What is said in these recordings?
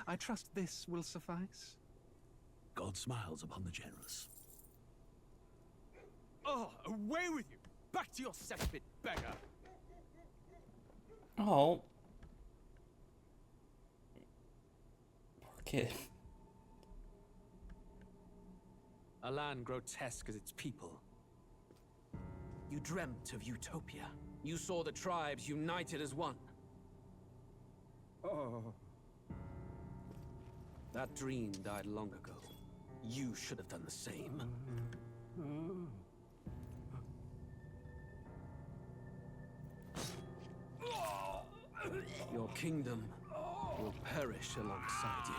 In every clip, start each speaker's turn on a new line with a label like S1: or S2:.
S1: I trust this will suffice.
S2: God smiles upon the generous.
S3: Oh, away with you! Back to your cesspit, beggar!
S4: Oh. Poor kid.
S3: A land grotesque as its people. You dreamt of utopia. You saw the tribes united as one.
S1: Oh.
S3: That dream died long ago. You should have done the same. Your kingdom will perish alongside you.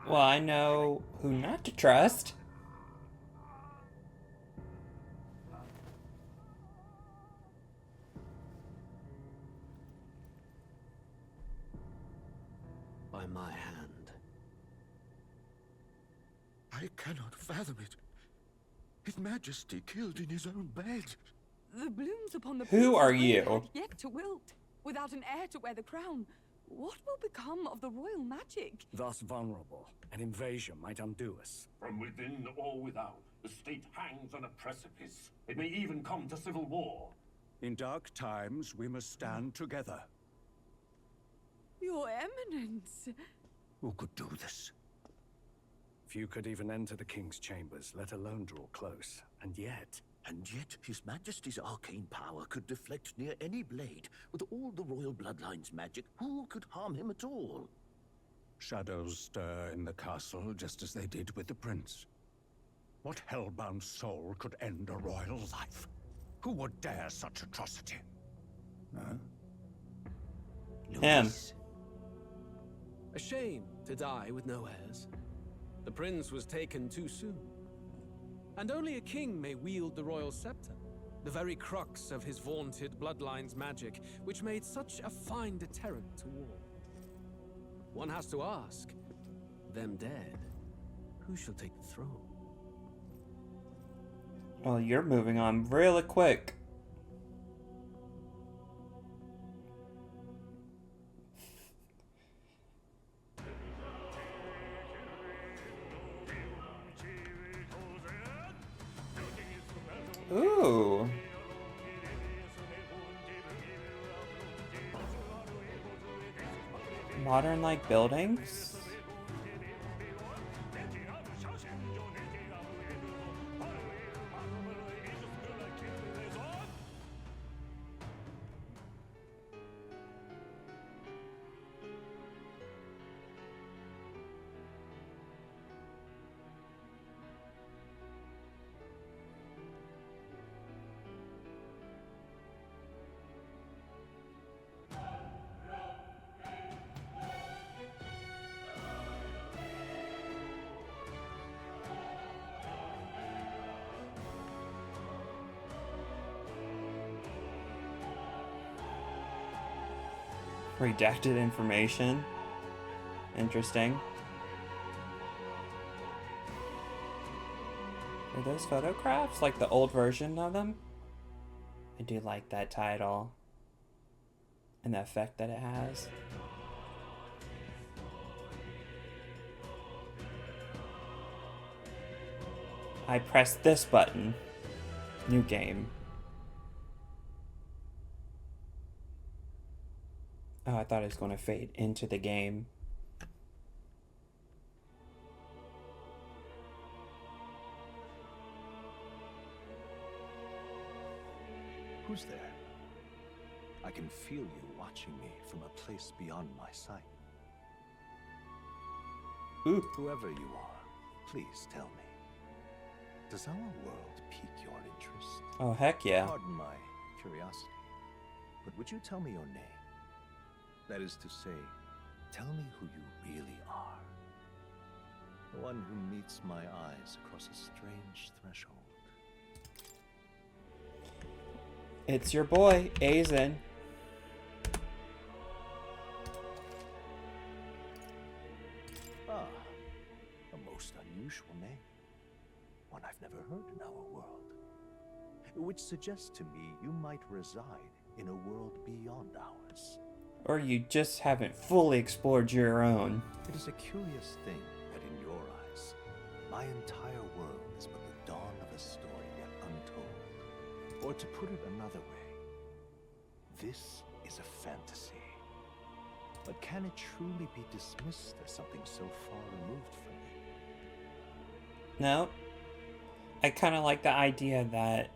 S4: Well, I know who not to trust.
S3: By my hand.
S5: I cannot fathom it. His Majesty killed in his own bed.
S6: The blooms upon the
S4: Who are
S6: prince's head
S4: you?
S6: had yet to wilt. Without an heir to wear the crown, what will become of the royal magic?
S7: Thus vulnerable, an invasion might undo us.
S8: From within or without, the state hangs on a precipice. It may even come to civil war.
S7: In dark times, we must stand together.
S6: Your Eminence.
S5: Who could do this?
S7: Few could even enter the king's chambers, let alone draw close. And yet
S5: His Majesty's arcane power could deflect near any blade. With all the royal bloodline's magic, who could harm him at all?
S7: shadows stir in the castle just as they did with the prince. What hellbound soul could end a royal life? Who would dare such atrocity? Huh?
S4: Him.
S3: A shame to die with no heirs. The prince was taken too soon. And only a king may wield the royal scepter, the very crux of his vaunted bloodline's magic, which made such a fine deterrent to war. One has to ask, them dead, who shall take the throne?
S4: Well, you're moving on really quick. Ooh. Modern like buildings? Redacted information. Interesting. Are those photographs like the old version of them? I do like that title and the effect that it has. I press this button. New game. Oh, I thought it was going to fade into the game.
S2: Who's there? I can feel you watching me from a place beyond my sight.
S4: Ooh.
S2: Whoever you are, please tell me. Does our world pique your interest?
S4: Oh, heck yeah.
S2: Pardon my curiosity, but would you tell me your name? That is to say, tell me who you really are. The one who meets my eyes across a strange threshold.
S4: It's your boy, Aizen.
S2: Ah, a most unusual name. One I've never heard in our world. Which suggests to me you might reside in a world beyond ours.
S4: Or you just haven't fully explored your own.
S2: It is a curious thing that in your eyes, my entire world is but the dawn of a story yet untold. Or to put it another way, this is a fantasy. But can it truly be dismissed as something so far removed from you?
S4: No. I kind of like the idea that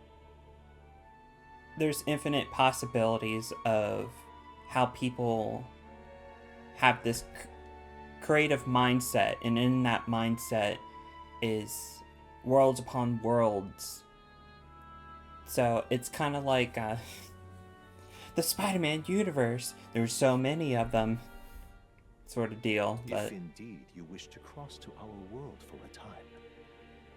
S4: there's infinite possibilities of how people have this creative mindset, and in that mindset is worlds upon worlds. So it's kind of like the Spider-Man universe. There's so many of them, sort of deal. But
S2: if indeed you wish to cross to our world for a time,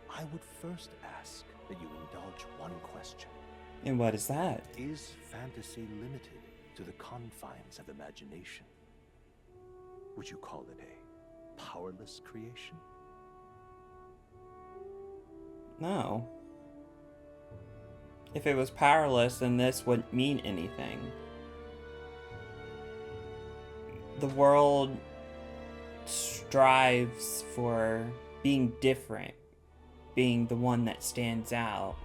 S2: I would first ask that you indulge one question.
S4: And what is that?
S2: Is fantasy limited to the confines of imagination? Would you call it a powerless creation?
S4: No. If it was powerless, then this wouldn't mean anything. The world strives for being different, being the one that stands out.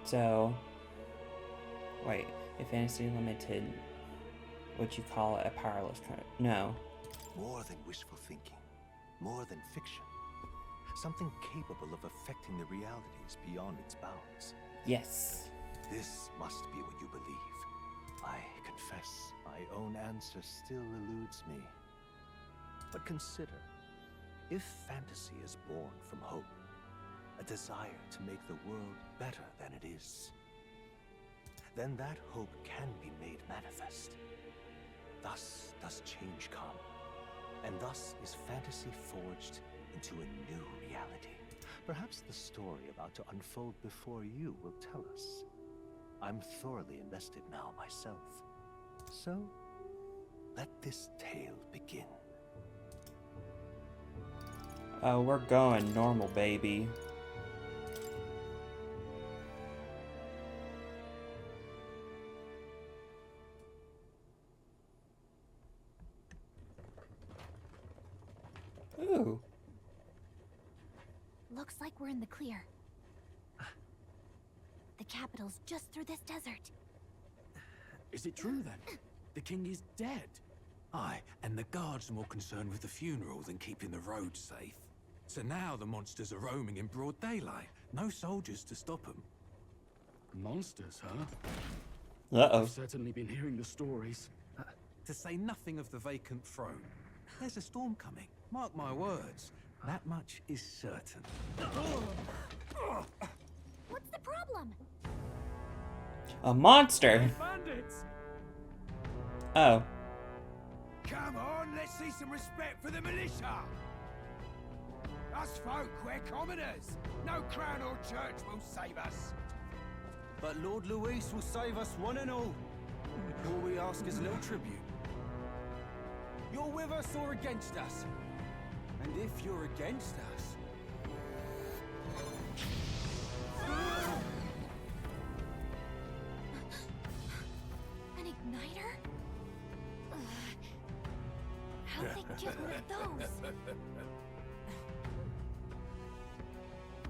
S4: So, wait, if fantasy limited, would you call it a powerless kind? No.
S2: More than wishful thinking, more than fiction. Something capable of affecting the realities beyond its bounds.
S4: Yes.
S2: This must be what you believe. I confess, my own answer still eludes me. But consider, if fantasy is born from hope, a desire to make the world better than it is, then that hope can be made manifest. Thus does change come, and thus is fantasy forged into a new reality. Perhaps the story about to unfold before you will tell us. I'm thoroughly invested now myself. So, let this tale begin.
S4: Oh, we're going normal, baby. Ooh.
S9: Looks like we're in the clear. The capital's just through this desert.
S10: Is it true then? The king is dead? Aye, and the guards are more concerned with the funeral than keeping the roads safe. So now the monsters are roaming in broad daylight. No soldiers to stop them.
S11: Monsters, huh?
S4: Uh-oh.
S11: I've certainly been hearing the stories.
S3: To say nothing of the vacant throne. There's a storm coming. Mark my words. That much is certain.
S9: What's the problem?
S4: A monster.
S10: Bandits!
S4: Oh.
S10: Come on, let's see some respect for the militia! Us folk, we're commoners. No crown or church will save us.
S12: But Lord Luis will save us one and all. All we ask is a little tribute. You're with us or against us? And if you're against us...
S9: An igniter? How'd they get one of those?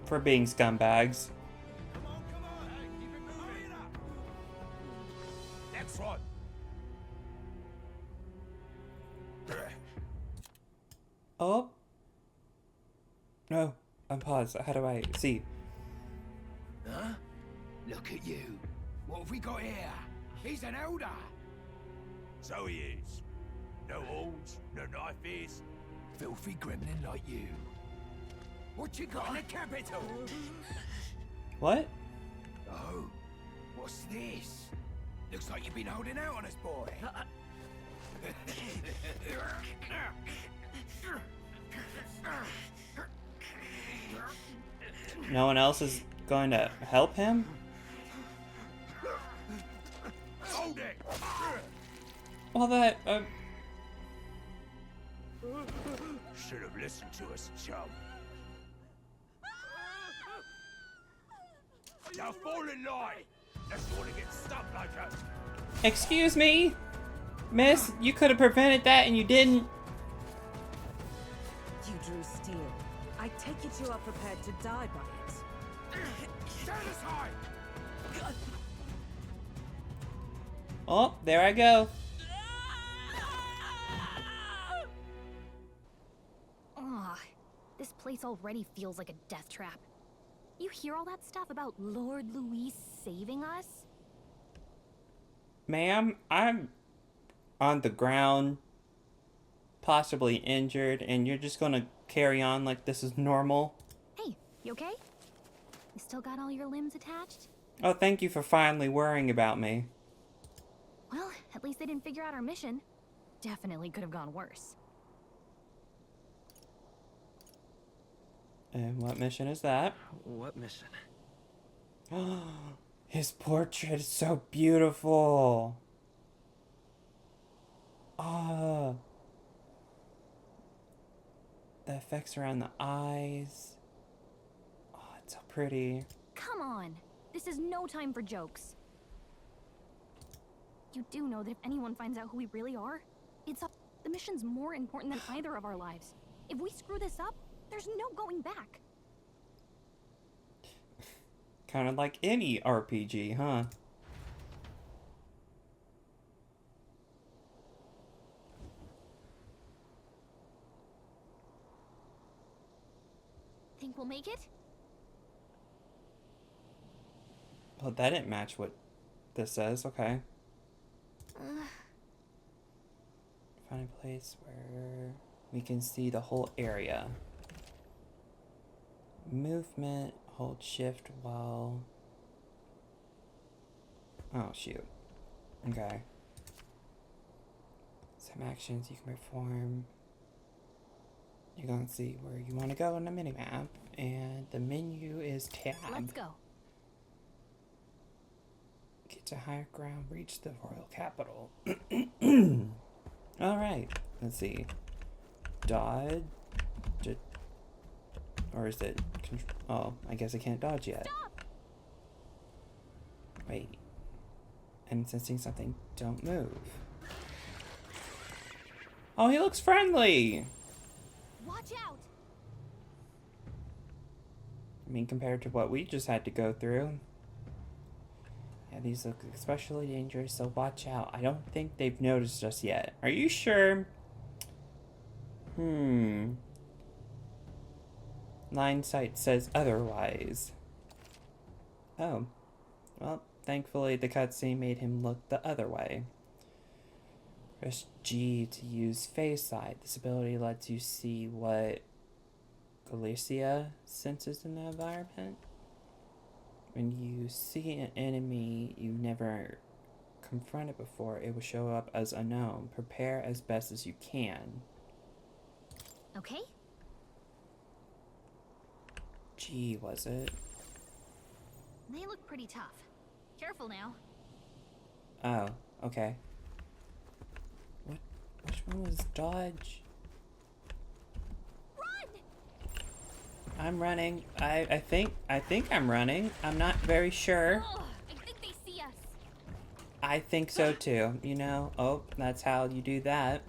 S4: For being scumbags.
S10: Come on, hey, keep it moving up. Next one.
S4: Oh. No. Unpause. How do I see?
S10: Huh? Look at you. What have we got here? He's an elder. So he is. No horns, no knife. Filthy gremlin like you. What you got in the capital?
S4: What?
S10: Oh, what's this? Looks like you've been holding out on us, boy.
S4: No one else is going to help him?
S10: Hold it!
S4: Well, that,
S10: Should have listened to us, chum. Now fall in line! Let's want to get stuck like us.
S4: Excuse me? Miss, you could have prevented that and you didn't.
S13: You drew steel. I take it you are prepared to die by it.
S10: Stand aside!
S4: Oh, there I go.
S9: Ugh, this place already feels like a death trap. You hear all that stuff about Lord Louis saving us?
S4: Ma'am, I'm on the ground, possibly injured, and you're just gonna carry on like this is normal?
S9: Hey, you okay? You still got all your limbs attached?
S4: Oh, thank you for finally worrying about me.
S9: Well, at least they didn't figure out our mission. Definitely could have gone worse.
S4: And what mission is that?
S12: What mission?
S4: His portrait is so beautiful. Ah. The effects around the eyes. Oh, it's so pretty.
S9: Come on! This is no time for jokes. You do know that if anyone finds out who we really are, the mission's more important than either of our lives. If we screw this up, there's no going back.
S4: Kind of like any RPG, huh?
S9: Think we'll make it?
S4: Well, that didn't match what this says. Okay. Find a place where we can see the whole area. Movement, hold shift while... Oh, shoot. Okay. Some actions you can perform. You're going to see where you want to go on the minimap. And the menu is tab.
S9: Let's go.
S4: Get to higher ground, reach the royal capital. Alright, let's see. Dodge. Or is it... Oh, I guess I can't dodge yet.
S9: Stop!
S4: Wait. I'm sensing something. Don't move. Oh, he looks friendly!
S9: Watch out!
S4: I mean, compared to what we just had to go through. Yeah, these look especially dangerous, so watch out. I don't think they've noticed us yet. Are you sure? Line sight says otherwise. Oh. Well, thankfully the cutscene made him look the other way. Press G to use face eye. This ability lets you see what Galicia senses in the environment. When you see an enemy you've never confronted before, it will show up as unknown. Prepare as best as you can.
S9: Okay.
S4: Gee, was it?
S9: They look pretty tough. Careful now.
S4: Oh, okay. Which one was dodge?
S9: Run!
S4: I'm running. I think I'm running. I'm not very sure.
S9: Ugh, I think they see us.
S4: I think so too. You know. Oh, that's how you do that.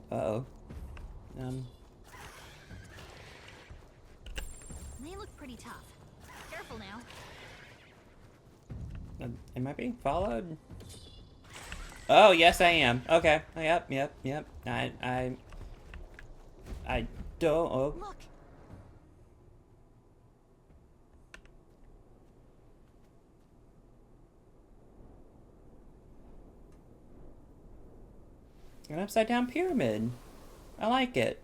S4: Uh-oh.
S9: They look pretty tough. Careful now.
S4: Am I being followed? Oh, yes I am. Okay. Yep. I don't... Oh.
S9: Look.
S4: An upside down pyramid. I like it.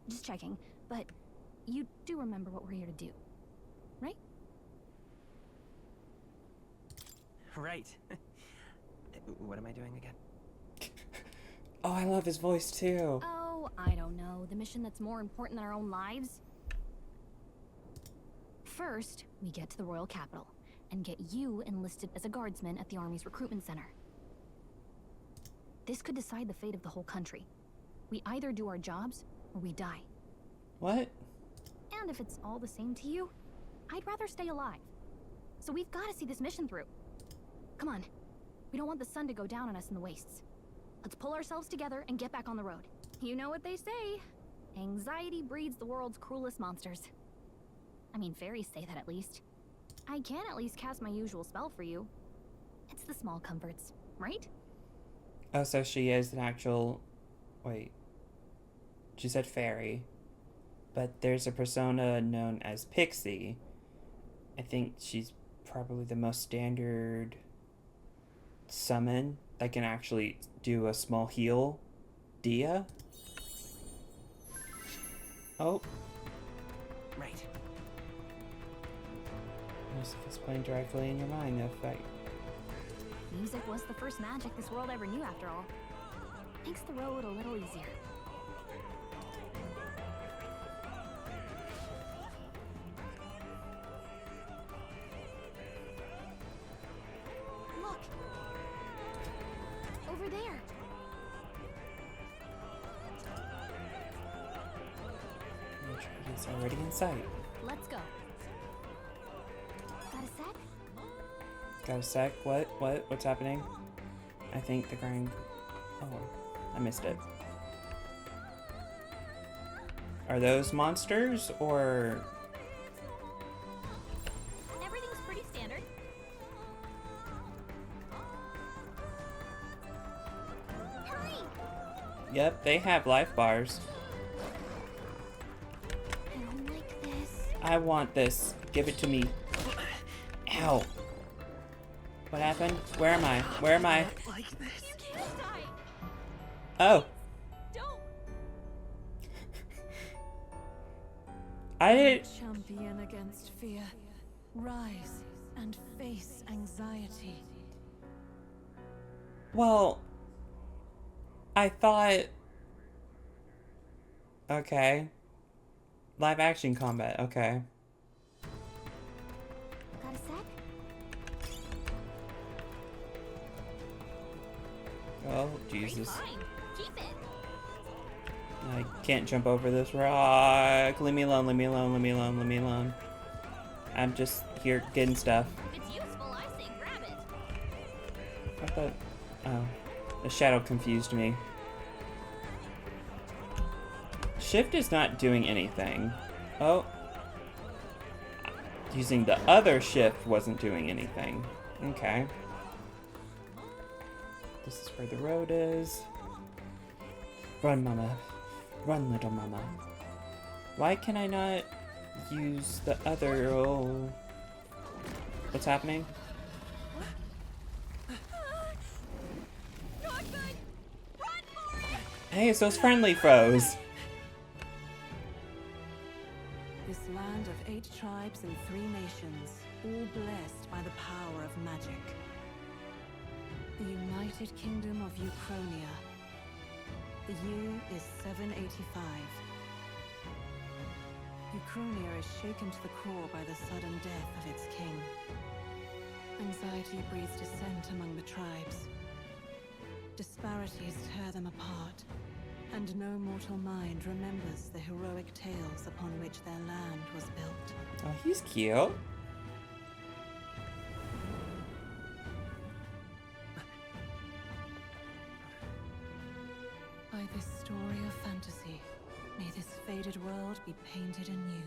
S9: Just checking, but you do remember what we're here to do, right?
S12: Right. What am I doing again?
S4: Oh, I love his voice too.
S9: Oh, I don't know. The mission that's more important than our own lives? First, we get to the royal capital and get you enlisted as a guardsman at the army's recruitment center. This could decide the fate of the whole country. We either do our jobs or we die.
S4: What?
S9: And if it's all the same to you, I'd rather stay alive. So we've got to see this mission through. Come on, We don't want the sun to go down on us in the wastes. Let's pull ourselves together and get back on the road. You know what they say. Anxiety breeds the world's cruelest monsters. I mean, fairies say that at least. I can at least cast my usual spell for you. It's the small comforts, right?
S4: Oh, so she is an actual... Wait. She said fairy. But there's a persona known as Pixie. I think she's probably the most standard summon that can actually do a small heal. Dia? Oh.
S13: Right.
S4: Unless if it's playing directly in your mind, the effect.
S9: Music was the first magic this world ever knew, after all. Makes the road a little easier. Look! Over there!
S4: It's already in sight.
S9: Let's go. Got a sec?
S4: Got a sec? What? What's happening? I think the grind... Oh, I missed it. Are those monsters, or...
S9: Everything's pretty standard. Hurry!
S4: Yep, they have life bars.
S9: I don't like this.
S4: I want this. Give it to me. Ow. What happened? Where am I? Where am I?
S9: Like this. You can't die.
S4: Oh.
S9: Don't.
S4: I did.
S13: Champion against fear. Rise and face anxiety.
S4: Well, I thought... Okay. Live action combat, okay.
S9: Got a sec?
S4: Oh, Jesus.
S9: Fine. Keep it.
S4: I can't jump over this rock. Leave me alone, leave me alone, leave me alone, leave me alone. I'm just here getting stuff.
S9: If it's useful, I say grab it.
S4: I thought... Oh. The shadow confused me. Shift is not doing anything. Oh. Using the other shift wasn't doing anything. Okay. This is where the road is. Run, mama. Run, little mama. Why can I not use the other... Oh. What's happening?
S9: Not good. Run for it.
S4: Hey, it's those friendly foes.
S13: This land of 8 tribes and 3 nations, all blessed by the power of magic. The United Kingdom of Uchronia. The year is 785. Uchronia is shaken to the core by the sudden death of its king. Anxiety breeds dissent among the tribes. Disparities tear them apart, and no mortal mind remembers the heroic tales upon which their land was built.
S4: Oh, he's cute.
S13: By this story of fantasy, may this faded world be painted anew.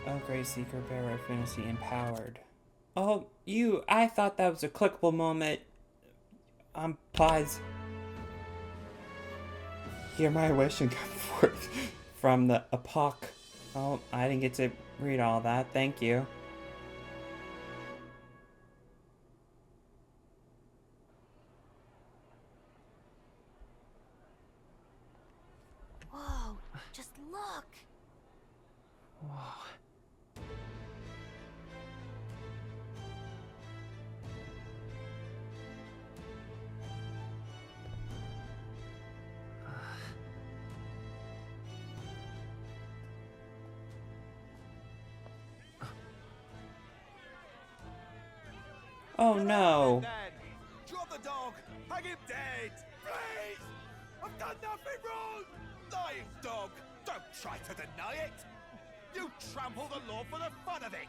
S4: Oh, great seeker, bearer of fantasy, empowered. Oh, you! I thought that was a clickable moment. Pause. Hear my wish and come forth from the epoch. Oh, I didn't get to read all that. Thank you.
S9: Whoa, just look.
S2: Whoa.
S4: Oh no.
S10: Drop the dog! Hang him dead! Please! I've done nothing wrong! Lying dog! Don't Don't try to deny it! You trample the law for the fun of it!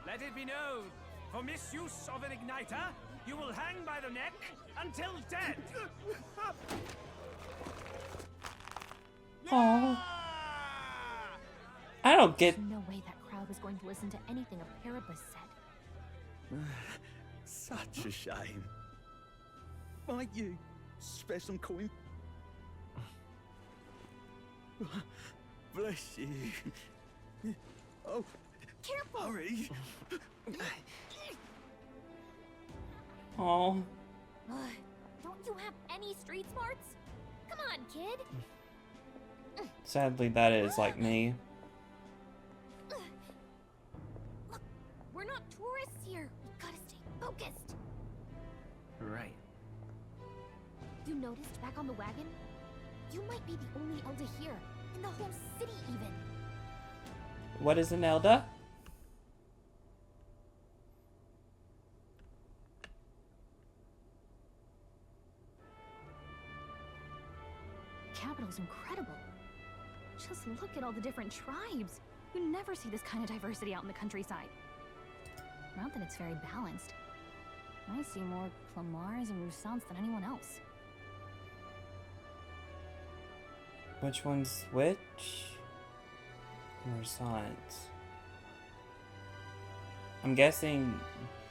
S12: Let it be known, for misuse of an igniter, you will hang by the neck until dead!
S4: Aww. I don't get...
S9: No way that crowd was going to listen to anything a Paribus said.
S5: Such a shame. Might you spare some coin? Bless you. Oh,
S9: careful!
S5: Hurry!
S4: Aww.
S9: Don't you have any street smarts? Come on, kid!
S4: Sadly, that is like me.
S9: Look, we're not tourists here. We gotta stay focused.
S12: Right.
S9: You noticed back on the wagon? You might be the only Elder here, in the whole city even.
S4: What is an Elder?
S9: The capital's incredible. Just look at all the different tribes. You never see this kind of diversity out in the countryside. Not that it's very balanced. I see more Clamars and Roussants than anyone else.
S4: Which one's which? Roussants. I'm guessing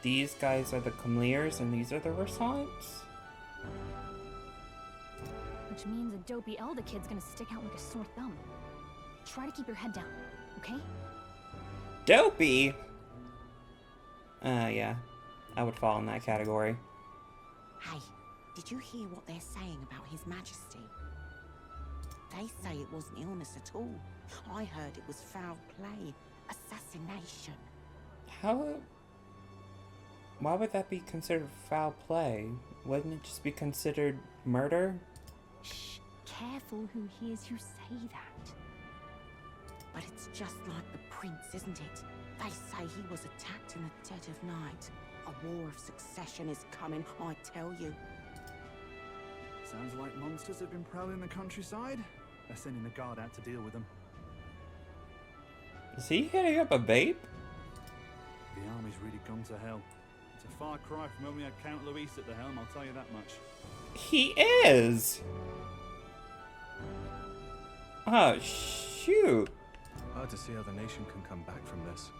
S4: these guys are the Clamars and these are the Roussants?
S9: Which means a dopey Elder kid's gonna stick out like a sore thumb. Try to keep your head down, okay?
S4: Dopey? Yeah. I would fall in that category.
S14: Hey, did you hear what they're saying about His Majesty? They say it wasn't illness at all. I heard it was foul play, assassination.
S4: How... Why would that be considered foul play? Wouldn't it just be considered murder?
S14: Shh, careful who hears you say that. But it's just like the prince, isn't it? They say he was attacked in the dead of night. A war of succession is coming, I tell you.
S1: Sounds like monsters have been prowling the countryside. They're sending the guard out to deal with them.
S4: Is he hitting up a vape?
S1: The army's really gone to hell. It's a far cry from when we had Count Luis at the helm, I'll tell you that much.
S4: He is! Oh, shoot.
S2: Hard to see how the nation can come back from this.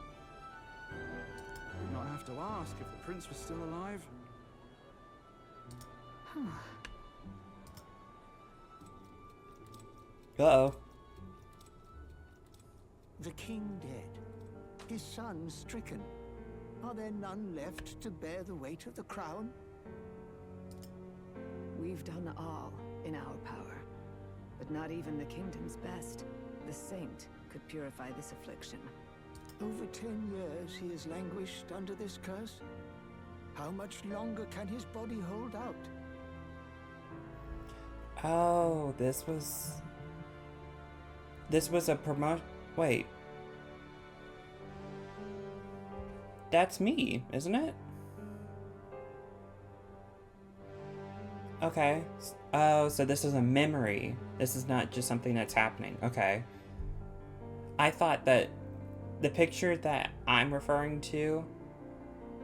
S1: We'd not have to ask if the prince was still alive.
S4: Uh-oh.
S5: The king dead, his son stricken. Are there none left to bear the weight of the crown?
S13: We've done all in our power, but not even the kingdom's best, the saint, could purify this affliction.
S5: Over 10 years he has languished under this curse. How much longer can his body hold out?
S4: Oh, this was a promotion. Wait. That's me, isn't it? Okay. Oh, so this is a memory. This is not just something that's happening. Okay. I thought that the picture that I'm referring to,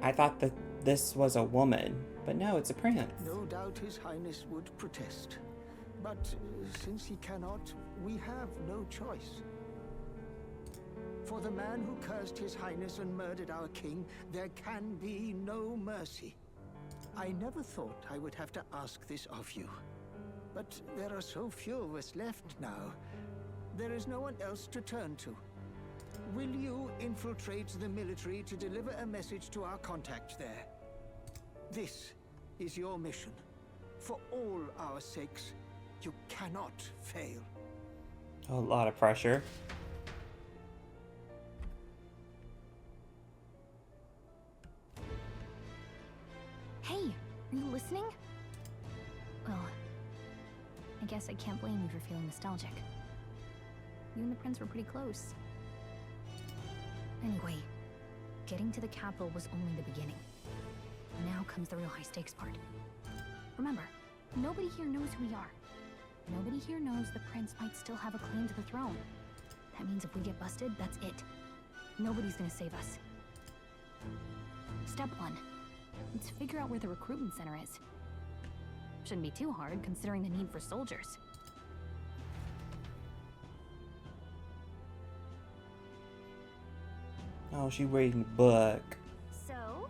S4: I thought that this was a woman, but no, it's a prince.
S5: No doubt His Highness would protest. But since he cannot, we have no choice. For the man who cursed His Highness and murdered our king, there can be no mercy. I never thought I would have to ask this of you. But there are so few of us left now. There is no one else to turn to. Will you infiltrate the military to deliver a message to our contact there? This is your mission. For all our sakes, you cannot fail.
S4: A lot of pressure.
S9: Hey, are you listening? Well, I guess I can't blame you for feeling nostalgic. You and the prince were pretty close. Anyway, getting to the capital was only the beginning. Now comes the real high-stakes part. Remember, nobody here knows who we are. Nobody here knows the prince might still have a claim to the throne. That means if we get busted, that's it. Nobody's gonna save us. Step 1. Let's figure out where the recruitment center is. Shouldn't be too hard, considering the need for soldiers.
S4: Oh, she's reading a book.
S9: So?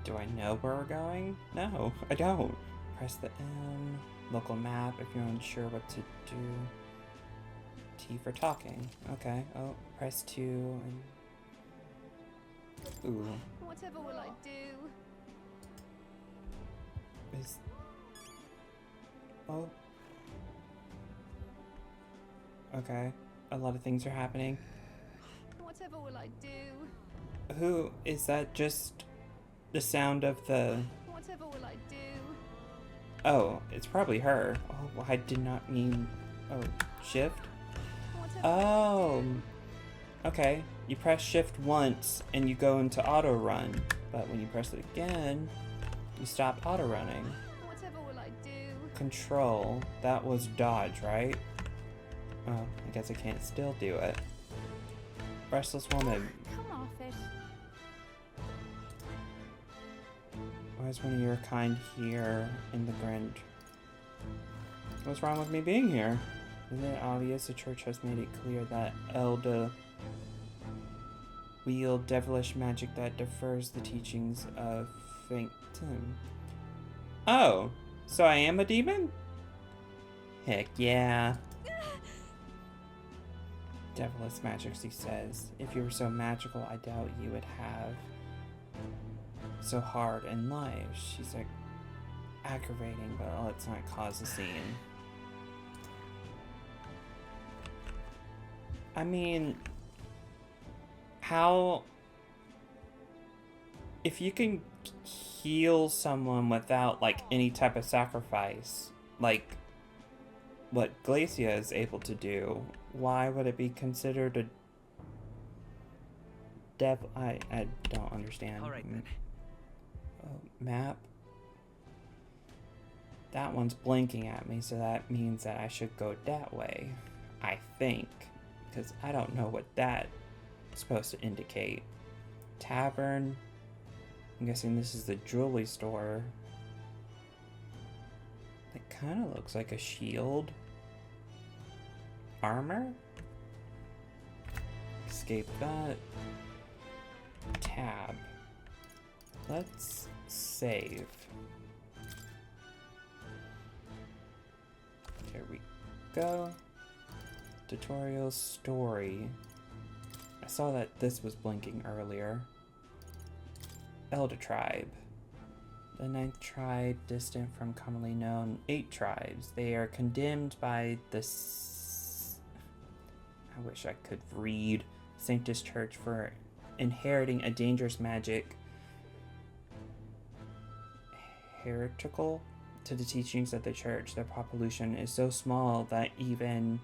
S4: Do I know where we're going? No, I don't. Press the M. Local map if you're unsure what to do. T for talking. Okay. Oh, press 2 and... Ooh.
S6: Whatever will I do?
S4: Is... Oh. Okay. A lot of things are happening.
S6: Whatever will I do?
S4: Who is that? Just the sound of the...
S6: Whatever will I do?
S4: Oh, it's probably her. Oh, I did not mean... Oh, shift? Oh. Okay. You press shift once and you go into auto run. But when you press it again, you stop auto running.
S6: Whatever will I do?
S4: Control. That was dodge, right? Oh, I guess I can't still do it. Restless woman.
S6: Come off it.
S4: Why is one of your kind here in the Grand? What's wrong with me being here? Isn't it obvious the church has made it clear that Elda wield devilish magic that defers the teachings of Phantom? Oh, so I am a demon? Heck yeah. Devilish magic, she says. If you were so magical, I doubt you would have so hard in life. She's like aggravating, but let's not cause a scene. I mean, how... If you can heal someone without, like, any type of sacrifice, like what Glacia is able to do, why would it be considered a I don't understand.
S2: All right, then.
S4: Map? That one's blinking at me, so that means that I should go that way. I think. Because I don't know what that's supposed to indicate. Tavern. I'm guessing this is the jewelry store. It kind of looks like a shield. Armor? Escape that. Tab. Let's save. There we go. Tutorial story. I saw that this was blinking earlier. Elder tribe. The 9th tribe, distant from commonly known 8 tribes. They are condemned by the I wish I could read. Sanctus Church for inheriting a dangerous magic heretical to the teachings of the church. Their population is so small that even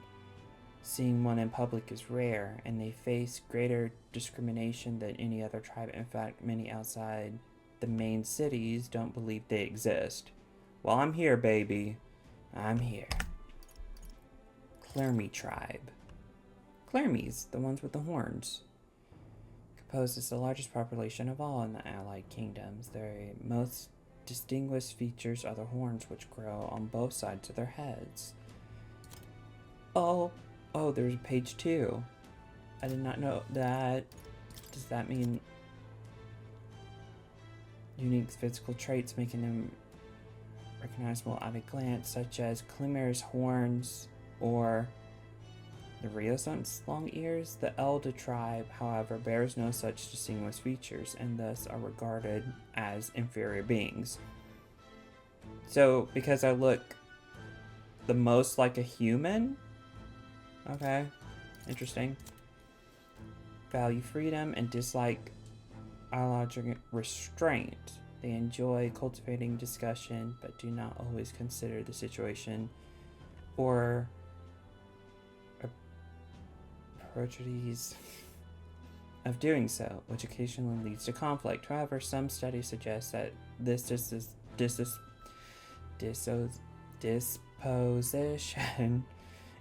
S4: seeing one in public is rare, and they face greater discrimination than any other tribe. In fact, many outside the main cities don't believe they exist. Well, I'm here, baby. I'm here. Clermy tribe. Clermies, the ones with the horns, composes the largest population of all in the Allied kingdoms. Their most distinguished features are the horns, which grow on both sides of their heads. Oh, there's page 2. I did not know that. Does that mean unique physical traits making them recognizable at a glance, such as Clemmer's horns or the Rioson's long ears? The Elda tribe, however, bears no such distinguished features and thus are regarded as inferior beings. So, because I look the most like a human? Okay, interesting. Value freedom and dislike ideological restraint. They enjoy cultivating discussion, but do not always consider the situation or approaches of doing so, which occasionally leads to conflict. However, some studies suggest that this disposition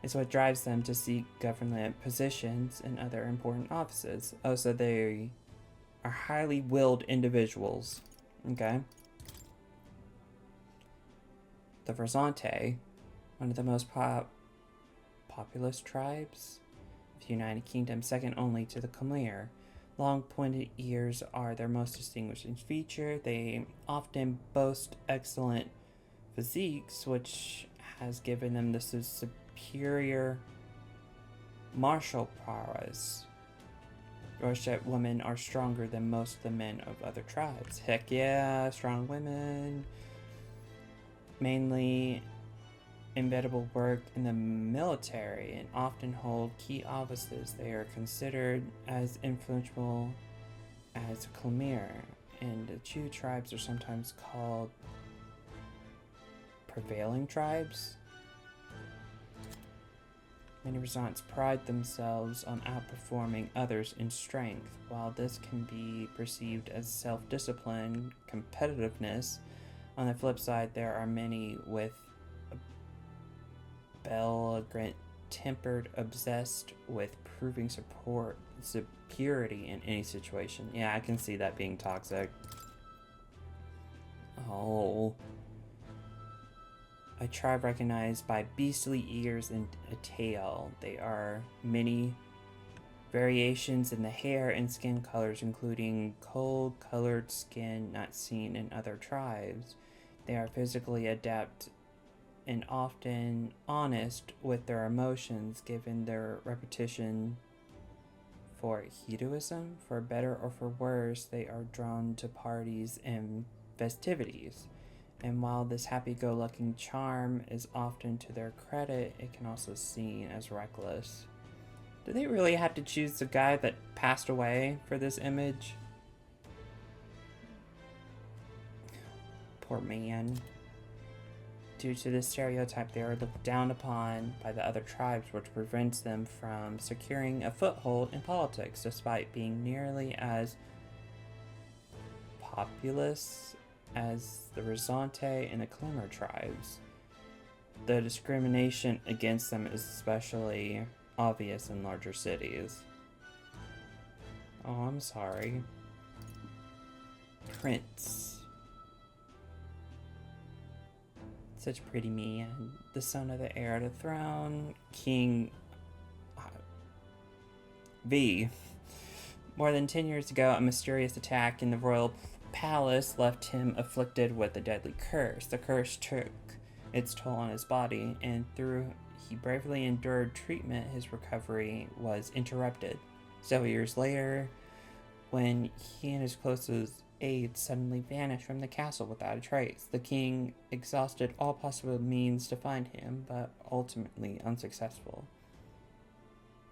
S4: is what drives them to seek government positions and other important offices. Oh, so they are highly willed individuals. Okay. The Verzante, one of the most populous tribes of the United Kingdom, second only to the Khmer. Long pointed ears are their most distinguishing feature. They often boast excellent physiques, which has given them the superior martial prowess. Roshet women are stronger than most of the men of other tribes. Heck yeah, strong women. Mainly invaluable work in the military and often hold key offices. They are considered as influential as Khmer, and the two tribes are sometimes called prevailing tribes. Many Resants pride themselves on outperforming others in strength. While this can be perceived as self-discipline, competitiveness, on the flip side, there are many with a belligerent, tempered, obsessed with proving superiority in any situation. Yeah, I can see that being toxic. Oh. A tribe recognized by beastly ears and a tail. There are many variations in the hair and skin colors, including cold-colored skin not seen in other tribes. They are physically adept and often honest with their emotions, given their reputation for heroism. For better or for worse, they are drawn to parties and festivities. And while this happy-go-lucky charm is often to their credit, it can also be seen as reckless. Do they really have to choose the guy that passed away for this image? Poor man. Due to this stereotype, they are looked down upon by the other tribes, which prevents them from securing a foothold in politics, despite being nearly as populous as the Resante and the Khmer tribes. The discrimination against them is especially obvious in larger cities. Oh, I'm sorry. Prince. Such a pretty man. The son of the heir to the throne. King V. More than 10 years ago, a mysterious attack in the royal palace left him afflicted with a deadly curse. The curse took its toll on his body, and though he bravely endured treatment, his recovery was interrupted. Several years later, when he and his closest aides suddenly vanished from the castle without a trace, the king exhausted all possible means to find him, but ultimately unsuccessful.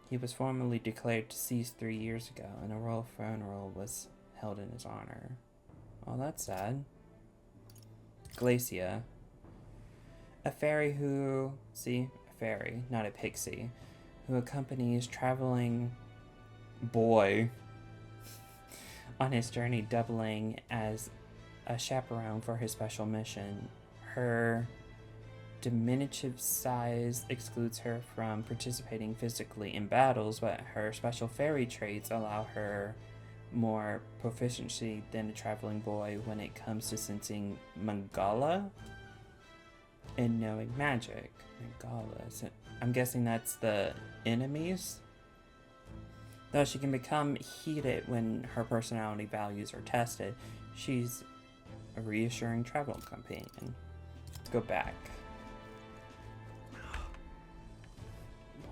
S4: He was formally declared deceased 3 years ago, and a royal funeral was held in his honor. Oh, that's sad. Glacia. A fairy who... See? A fairy, not a pixie. Who accompanies traveling boy on his journey, doubling as a chaperone for his special mission. Her diminutive size excludes her from participating physically in battles, but her special fairy traits allow her more proficiency than a traveling boy when it comes to sensing Mangala and knowing magic. Mangala, so I'm guessing that's the enemies? Though she can become heated when her personality values are tested, she's a reassuring travel companion. Let's go back.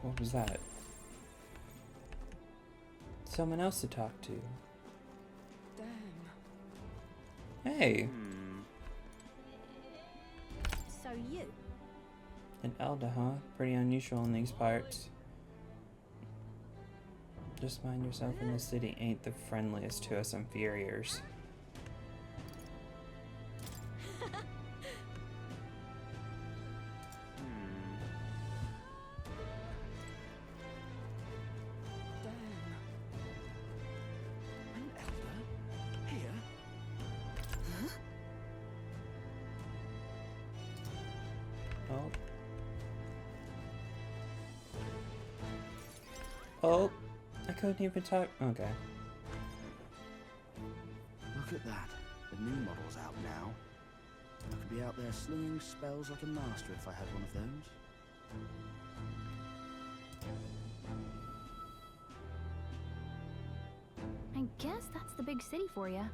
S4: What was that? Someone else to talk to.
S6: Damn.
S4: Hey.
S9: So you?
S4: An Elder, huh? Pretty unusual in these parts. Just mind yourself, in the city ain't the friendliest to us inferiors. Oh, I couldn't even talk. Okay.
S15: Look at that. The new model's out now. I could be out there slinging spells like a master if I had one of those.
S9: I guess that's the big city for you.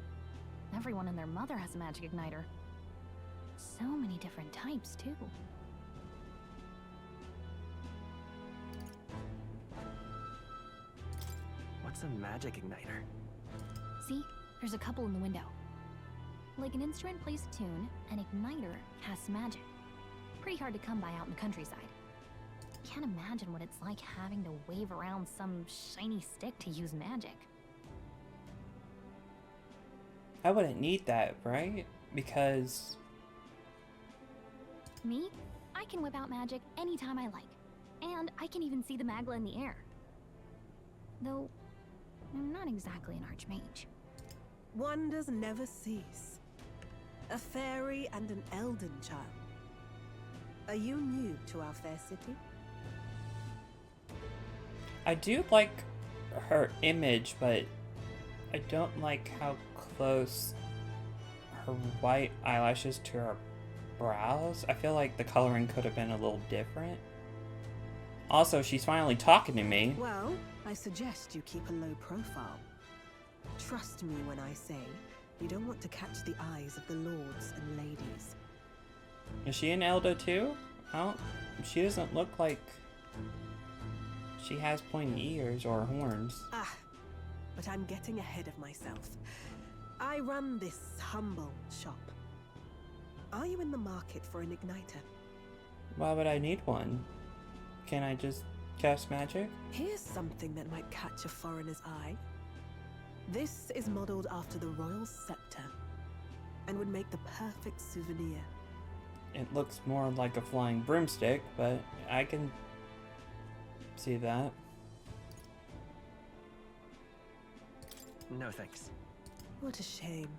S9: Everyone and their mother has a magic igniter. So many different types, too.
S16: What's a magic igniter?
S9: See? There's a couple in the window. Like an instrument plays a tune, an igniter casts magic. Pretty hard to come by out in the countryside. Can't imagine what it's like having to wave around some shiny stick to use magic.
S4: I wouldn't need that, right? Because...
S9: Me? I can whip out magic anytime I like. And I can even see the Magla in the air. Though, I'm not exactly an archmage.
S13: Wonders never cease. A fairy and an elden child. Are you new to our fair city?
S4: I do like her image, but I don't like how close her white eyelashes to her brows. I feel like the coloring could have been a little different. Also, she's finally talking to me.
S13: Well, I suggest you keep a low profile. Trust me when I say you don't want to catch the eyes of the lords and ladies.
S4: Is she an Elder too? She doesn't look like she has pointy ears or horns.
S13: Ah, but I'm getting ahead of myself. I run this humble shop. Are you in the market for an igniter?
S4: Why would I need one? Can I just cast magic?
S13: Here's something that might catch a foreigner's eye. This is modeled after the royal scepter and would make the perfect souvenir.
S4: It looks more like a flying broomstick, but I can see that.
S16: No thanks.
S13: What a shame.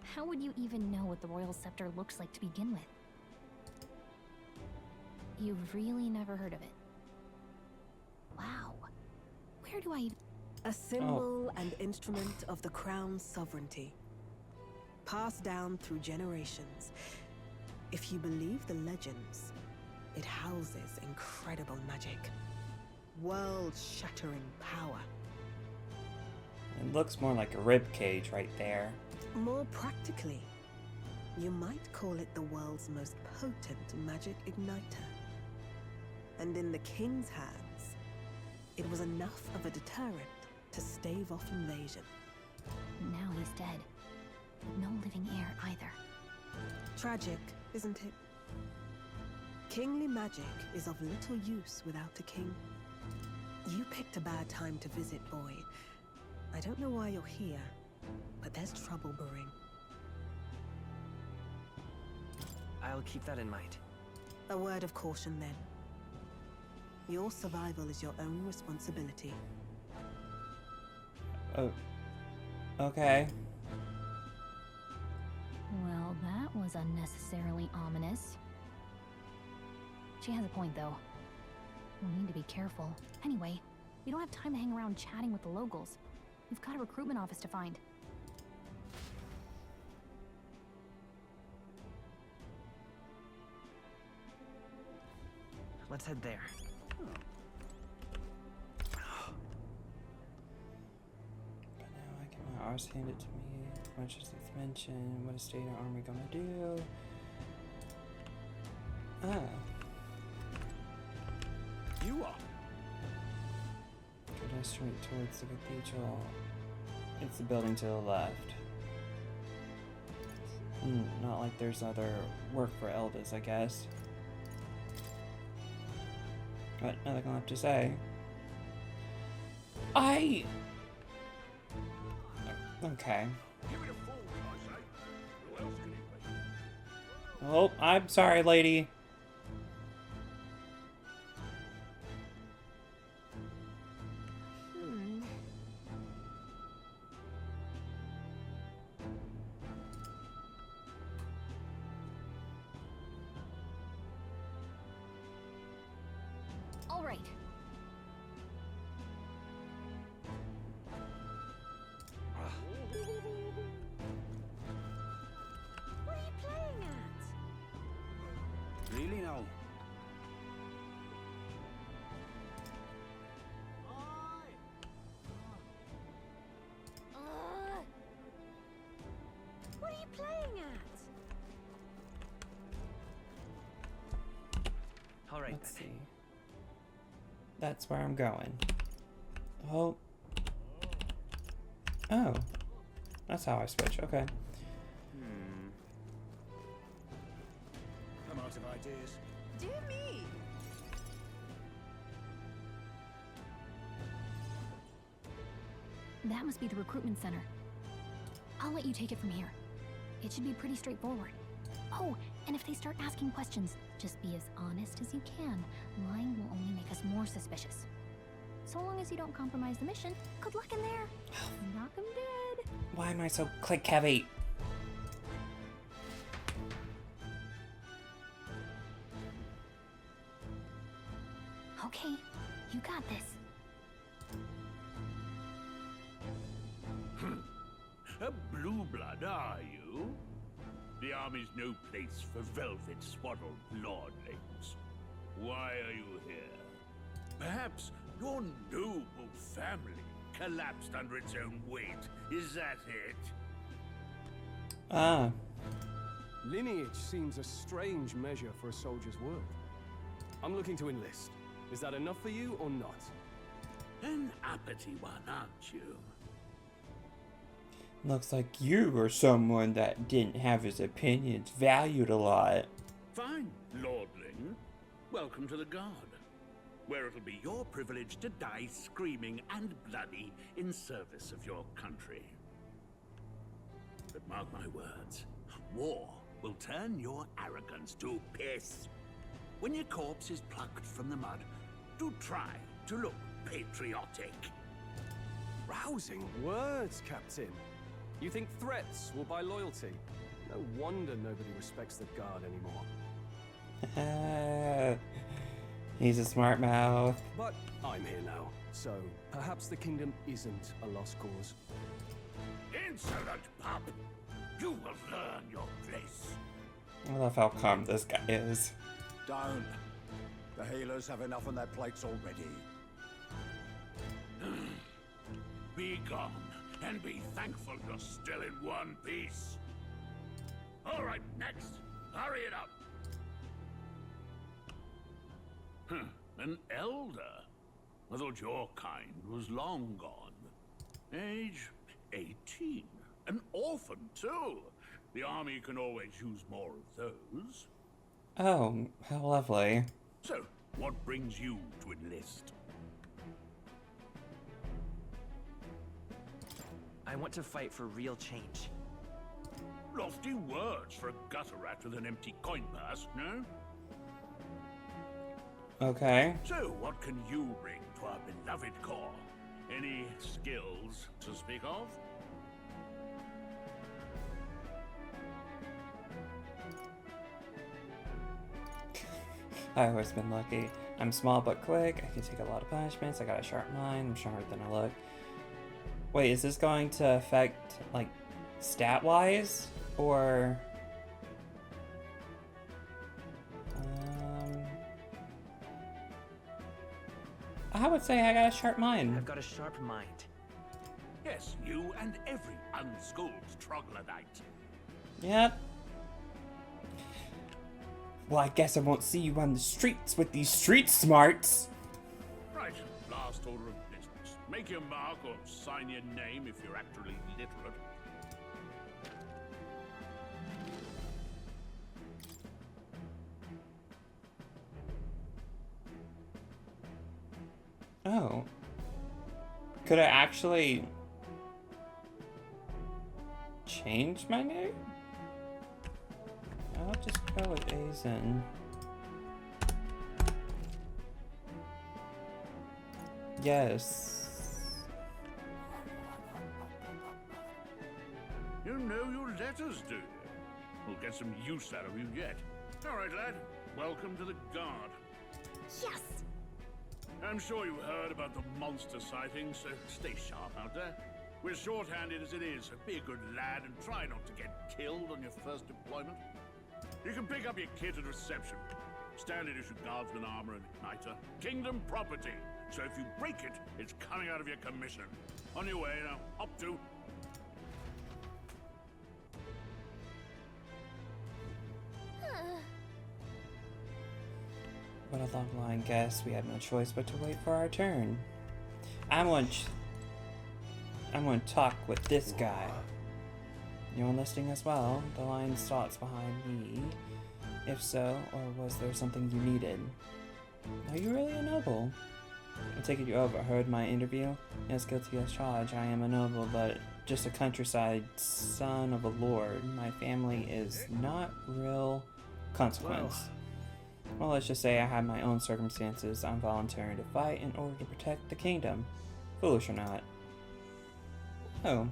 S9: How would you even know what the royal scepter looks like to begin with? You've really never heard of it? Wow. Where do I...
S13: A symbol and instrument of the crown's sovereignty. Passed down through generations. If you believe the legends, it houses incredible magic. World-shattering power.
S4: It looks more like a rib cage right there.
S13: More practically, you might call it the world's most potent magic igniter. And in the king's hands, it was enough of a deterrent to stave off invasion.
S9: Now he's dead. No living heir either.
S13: Tragic, isn't it? Kingly magic is of little use without a king. You picked a bad time to visit, boy. I don't know why you're here, but there's trouble brewing.
S16: I'll keep that in mind.
S13: A word of caution, then. Your survival is your own responsibility.
S4: Oh. Okay.
S9: Well, that was unnecessarily ominous. She has a point, though. We'll need to be careful. Anyway, we don't have time to hang around chatting with the locals. We've got a recruitment office to find.
S16: Let's head there.
S4: But now I get my arse handed to me. Much as it's mentioned, what state are we gonna do?
S10: You are.
S4: Go straight towards the cathedral. It's the building to the left. Not like there's other work for elders, I guess. But nothing left to say. Okay. Oh, I'm sorry, lady.
S9: All right.
S16: right.
S4: Let's see. That's where I'm going. Oh. Oh. That's how I switch. Okay.
S15: I'm out of ideas.
S6: Dear me!
S9: That must be the recruitment center. I'll let you take it from here. It should be pretty straightforward. Oh, and if they start asking questions, just be as honest as you can. Lying will only make us more suspicious. So long as you don't compromise the mission, good luck in there. Knock 'em dead.
S4: Why am I so click heavy?
S9: Okay, you got this.
S17: A blue blood, are you? The army's no place for velvet-swaddled lordlings. Why are you here? Perhaps your noble family collapsed under its own weight. Is that it?
S4: Ah.
S12: Lineage seems a strange measure for a soldier's world. I'm looking to enlist. Is that enough for you or not?
S17: An uppity one, aren't you?
S4: Looks like you were someone that didn't have his opinions valued a lot.
S17: Fine, lordling. Welcome to the Guard, where it'll be your privilege to die screaming and bloody in service of your country. But mark my words, war will turn your arrogance to piss. When your corpse is plucked from the mud, do try to look patriotic.
S12: Rousing words, Captain. You think threats will buy loyalty? No wonder nobody respects the Guard anymore.
S4: He's a smart mouth.
S12: But I'm here now, so perhaps the kingdom isn't a lost cause.
S17: Insolent pup! You will learn your place.
S4: I love how calm this guy is.
S7: Don't. The healers have enough on their plates already.
S17: Be gone, and be thankful you're still in one piece. All right, next. Hurry it up. An elder? I thought your kind was long gone. Age 18. An orphan, too. The army can always use more of those.
S4: Oh, how lovely.
S17: So, what brings you to enlist?
S16: I want to fight for real change.
S17: Lofty words for a gutter rat with an empty coin purse, no?
S4: Okay.
S17: So, what can you bring to our beloved corps? Any skills to speak of?
S4: I've always been lucky. I'm small but quick. I can take a lot of punishments. I got a sharp mind. I'm sharper than I look. Wait, is this going to affect, like, stat-wise? Or... I would say I got a sharp mind.
S16: I've got a sharp mind.
S17: Yes, you and every unschooled troglodyte.
S4: Yep. Well, I guess I won't see you on the streets with these street smarts.
S17: Right, last order of business. Make your mark or sign your name if you're actually literate.
S4: Oh. Could I actually change my name? I'll just go with Azen. Yes.
S17: You know your letters, do you? We'll get some use out of you yet. All right, lad. Welcome to the Guard.
S9: Yes!
S17: I'm sure you heard about the monster sightings, so stay sharp out there. We're short-handed as it is, so be a good lad and try not to get killed on your first deployment. You can pick up your kit at reception. Standard issue guardsman armor and igniter. Kingdom property. So if you break it, it's coming out of your commission. On your way now. Up to.
S4: What a long line. Guess we have no choice but to wait for our turn. I'm going to talk with this guy. You're enlisting as well. The line starts behind me. If so, or was there something you needed? Are you really a noble? I take it you overheard my interview? As guilty as charged, I am a noble, but just a countryside son of a lord. My family is not real consequence. Well, let's just say I have my own circumstances. I'm volunteering to fight in order to protect the kingdom. Foolish or not. Oh.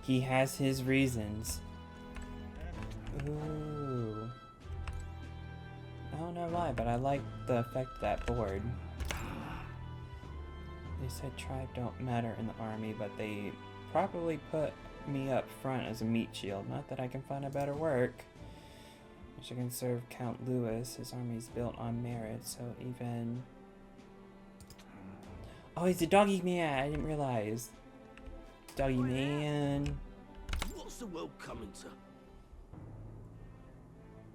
S4: He has his reasons. Ooh. I don't know why, but I like the effect of that board. They said tribe don't matter in the army, but they probably put me up front as a meat shield. Not that I can find a better work. Wish I can serve Count Louis. His army's built on merit, so even... Oh, he's a doggy man! I didn't realize. Doggy man.
S10: What's the world coming to?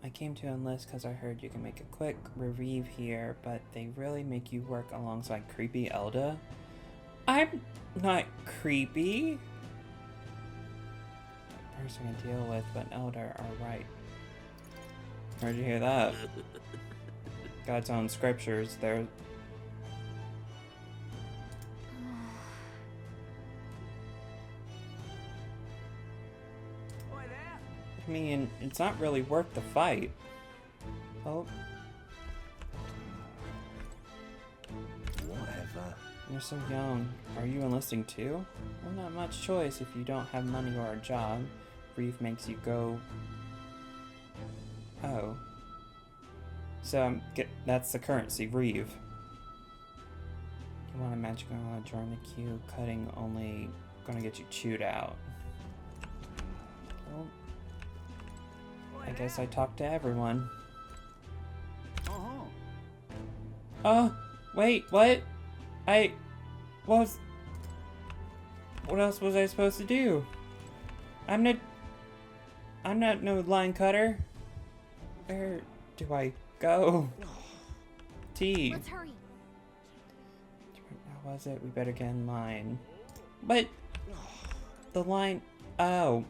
S4: I came to enlist because I heard you can make a quick revive here, but they really make you work alongside creepy Elda. I'm not creepy. Person I deal with, but Elder are right. Where'd you hear that? God's own scriptures. There. I mean, it's not really worth the fight. Oh.
S2: Whatever.
S4: You're so young. Are you enlisting too? Well, not much choice if you don't have money or a job. Reef makes you go... Oh. So, that's the currency, Reeve. You want a magical join the queue, cutting only gonna get you chewed out. Well, I guess I talked to everyone. Oh, wait, what? What else was I supposed to do? I'm not no line cutter. Where do I go? T.
S9: Let's hurry.
S4: How was it? We better get in line. But the line. Oh.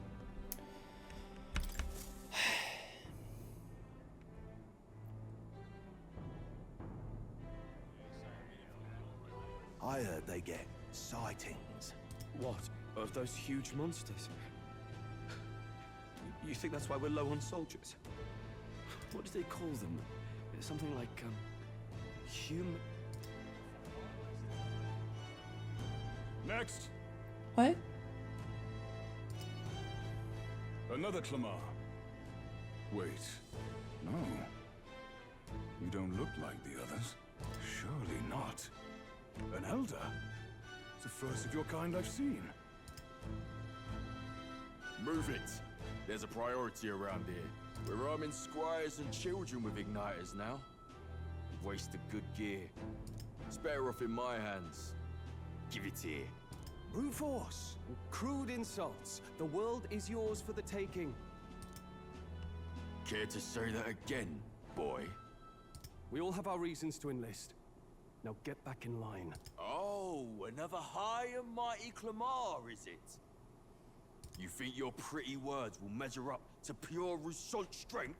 S10: I heard they get sightings.
S12: What? Of those huge monsters? You think that's why we're low on soldiers? What do they call them? Something like, human...
S1: Next!
S4: What?
S1: Another Clamar. Wait. No. You don't look like the others. Surely not. An elder? It's the first of your kind I've seen.
S18: Move it. There's a priority around here. We're arming squires and children with igniters now. Waste of good gear. It's better off in my hands. Give it here.
S12: Brute force. Crude insults. The world is yours for the taking.
S18: Care to say that again, boy?
S12: We all have our reasons to enlist. Now get back in line.
S18: Oh, another high and mighty Clamar, is it? You think your pretty words will measure up to pure Rousseau's strength?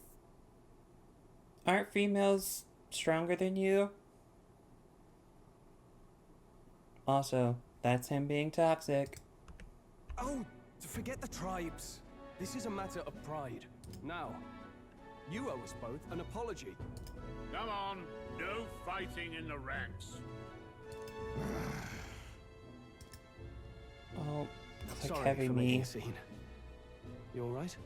S4: Aren't females stronger than you? Also, that's him being toxic.
S12: Oh, forget the tribes. This is a matter of pride. Now, you owe us both an apology.
S17: Come on, no fighting in the ranks.
S4: Oh, click
S12: Sorry
S4: heavy
S12: for
S4: me.
S12: making a scene. You all right?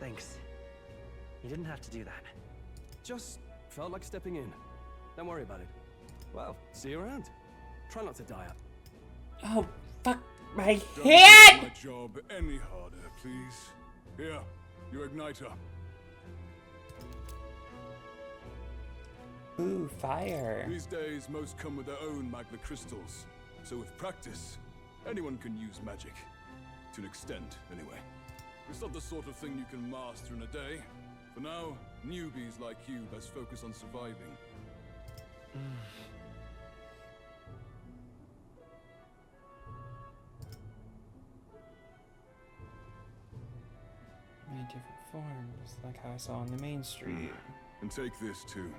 S16: Thanks. You didn't have to do that.
S12: Just felt like stepping in. Don't worry about it. Well, see you around. Try not to die up.
S4: Oh, fuck my
S1: Don't
S4: head!
S1: make my job any harder, please. Here, your igniter.
S4: Ooh, fire.
S1: These days, most come with their own magna crystals. So with practice, anyone can use magic. To an extent, anyway. It's not the sort of thing you can master in a day. For now, Newbies like you best focus on surviving.
S4: Many different forms, like how I saw on the main street.
S1: And take this too.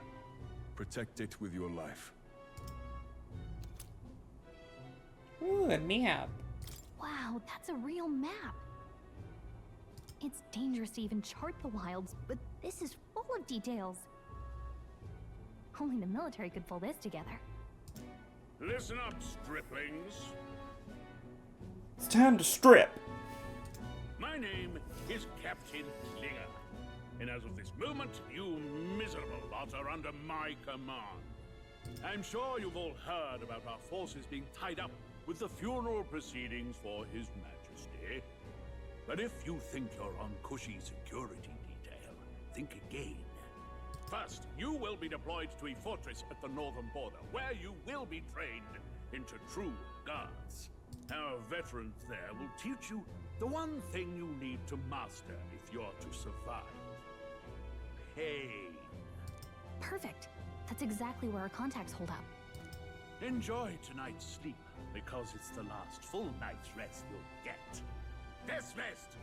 S1: Protect it with your life.
S4: Ooh, a map.
S9: Wow, that's a real map. It's dangerous to even chart the wilds, but this is full of details. Only the military could pull this together.
S17: Listen up, striplings.
S4: It's time to strip.
S17: My name is Captain Klinger, and as of this moment, you miserable lot are under my command. I'm sure you've all heard about our forces being tied up with the funeral proceedings for His Majesty. But if you think you're on cushy security detail, think again. First, you will be deployed to a fortress at the northern border, where you will be trained into true guards. Our veterans there will teach you the one thing you need to master if you're to survive. Pain.
S9: Perfect. That's exactly where our contacts hold up.
S17: Enjoy tonight's sleep, because it's the last full night's rest you'll get. Dismissed!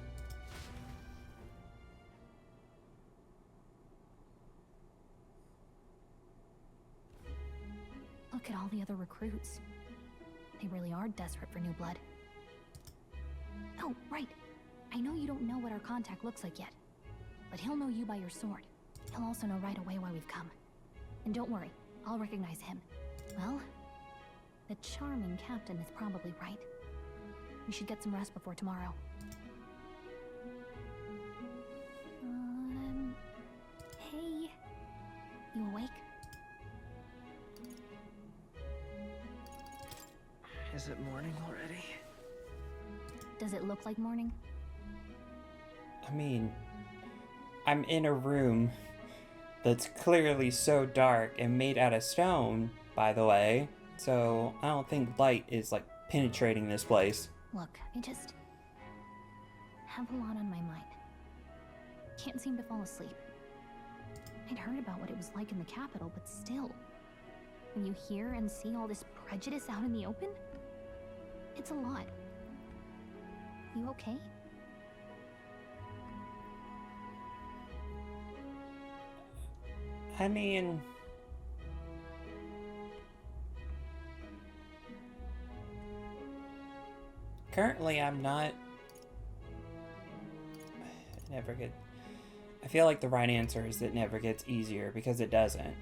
S9: Look at all the other recruits. They really are desperate for new blood. Oh, right. I know you don't know what our contact looks like yet, but he'll know you by your sword. He'll also know right away why we've come. And don't worry, I'll recognize him. Well, the charming captain is probably right. We should get some rest before tomorrow. Hey. You awake?
S16: Is it morning already?
S9: Does it look like morning?
S4: I mean, I'm in a room that's clearly so dark and made out of stone, by the way. So I don't think light is like penetrating this place.
S9: Look, I just have a lot on my mind. Can't seem to fall asleep. I'd heard about what it was like in the capital, but still, when you hear and see all this prejudice out in the open, it's a lot. You okay?
S4: I mean, currently I'm not. It never get. I feel like the right answer is it never gets easier, because it doesn't.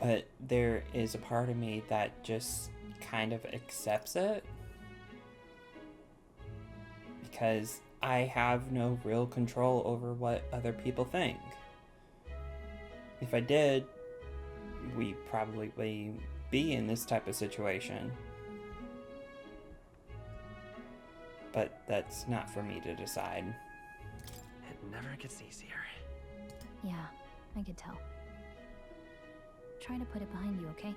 S4: But there is a part of me that just kind of accepts it, because I have no real control over what other people think. If I did, we'd probably be in this type of situation. But that's not for me to decide.
S16: It never gets easier.
S9: Yeah, I could tell. Try to put it behind you, okay?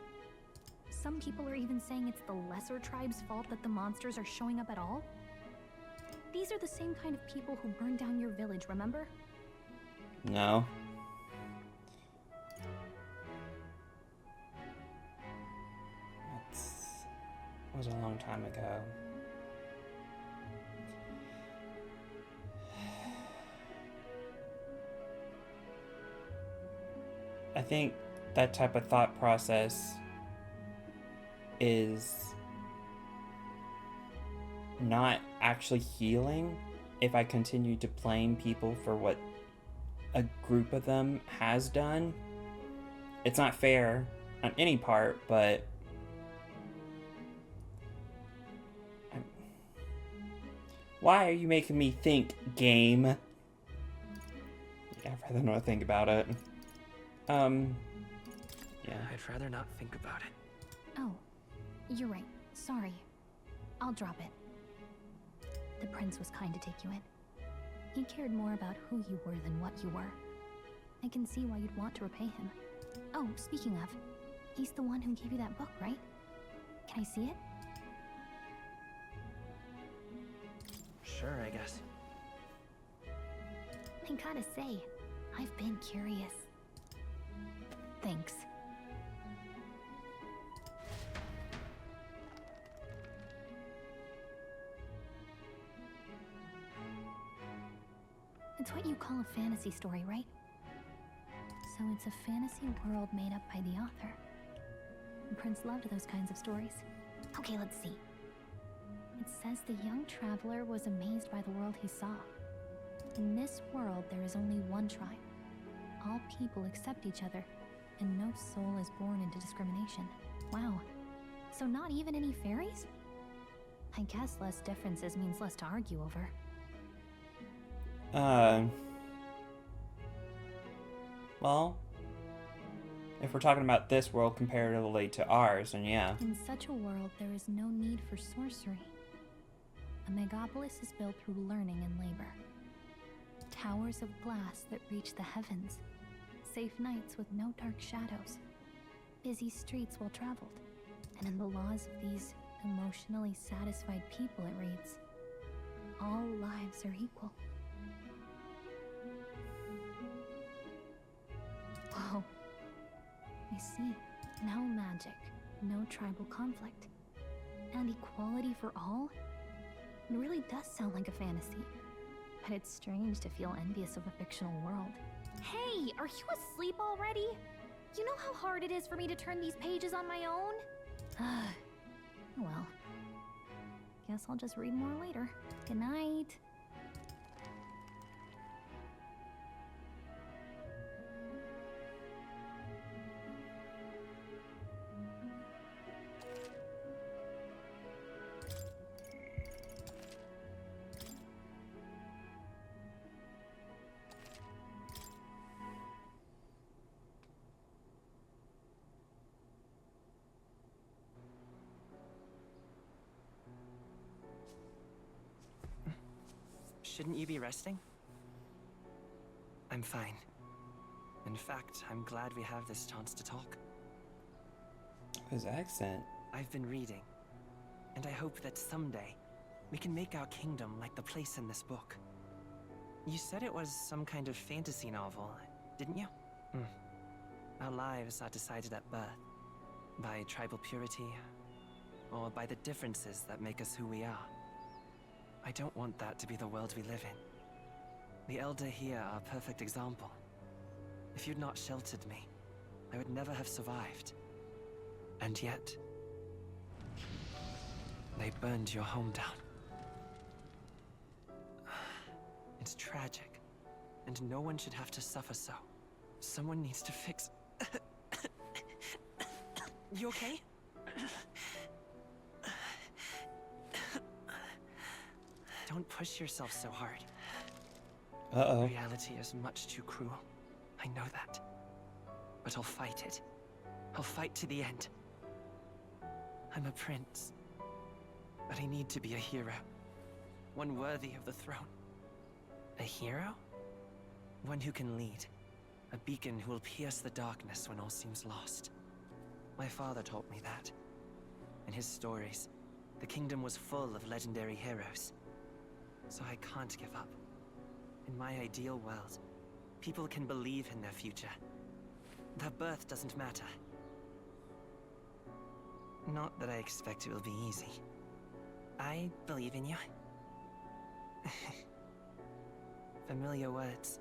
S9: Some people are even saying it's the lesser tribe's fault that the monsters are showing up at all. These are the same kind of people who burned down your village, remember?
S4: No. That was a long time ago. I think that type of thought process is not actually healing if I continue to blame people for what a group of them has done. It's not fair on any part, but why are you making me think, game? Yeah, I'd rather not think about it. Yeah.
S16: I'd rather not think about it.
S9: Oh, you're right. Sorry. I'll drop it. The prince was kind to take you in. He cared more about who you were than what you were. I can see why you'd want to repay him. Oh, speaking of, he's the one who gave you that book, right? Can I see it?
S16: Sure, I guess.
S9: I gotta say, I've been curious. Thanks. It's what you call a fantasy story, right? So it's a fantasy world made up by the author. The prince loved those kinds of stories. Okay, let's see. It says the young traveler was amazed by the world he saw. In this world, there is only one tribe. All people accept each other, and no soul is born into discrimination. Wow. So not even any fairies? I guess less differences means less to argue over.
S4: Well, if we're talking about this world comparatively to ours, then yeah.
S9: In such a world, there is no need for sorcery. A megapolis is built through learning and labor. Towers of glass that reach the heavens. Safe nights with no dark shadows. Busy streets well traveled. And in the laws of these emotionally satisfied people, it reads, all lives are equal. Whoa. I see. No magic, no tribal conflict, and equality for all? It really does sound like a fantasy. But it's strange to feel envious of a fictional world. Hey, are you asleep already? You know how hard it is for me to turn these pages on my own? Well, guess I'll just read more later. Good night.
S16: Shouldn't you be resting? I'm fine. In fact, I'm glad we have this chance to talk.
S4: His accent.
S16: I've been reading, and I hope that someday we can make our kingdom like the place in this book. You said it was some kind of fantasy novel, didn't you? Our lives are decided at birth, by tribal purity, or by the differences that make us who we are. I don't want that to be the world we live in. The Elder here are a perfect example. If you'd not sheltered me, I would never have survived. And yet, they burned your home down. It's tragic, and no one should have to suffer so. Someone needs to fix... You okay? Don't push yourself so hard.
S4: Uh-oh.
S16: Reality is much too cruel. I know that. But I'll fight it. I'll fight to the end. I'm a prince. But I need to be a hero. One worthy of the throne. A hero? One who can lead. A beacon who will pierce the darkness when all seems lost. My father taught me that. In his stories, the kingdom was full of legendary heroes. So I can't give up. In my ideal world, people can believe in their future. Their birth doesn't matter. Not that I expect it will be easy. I believe in you. Familiar words.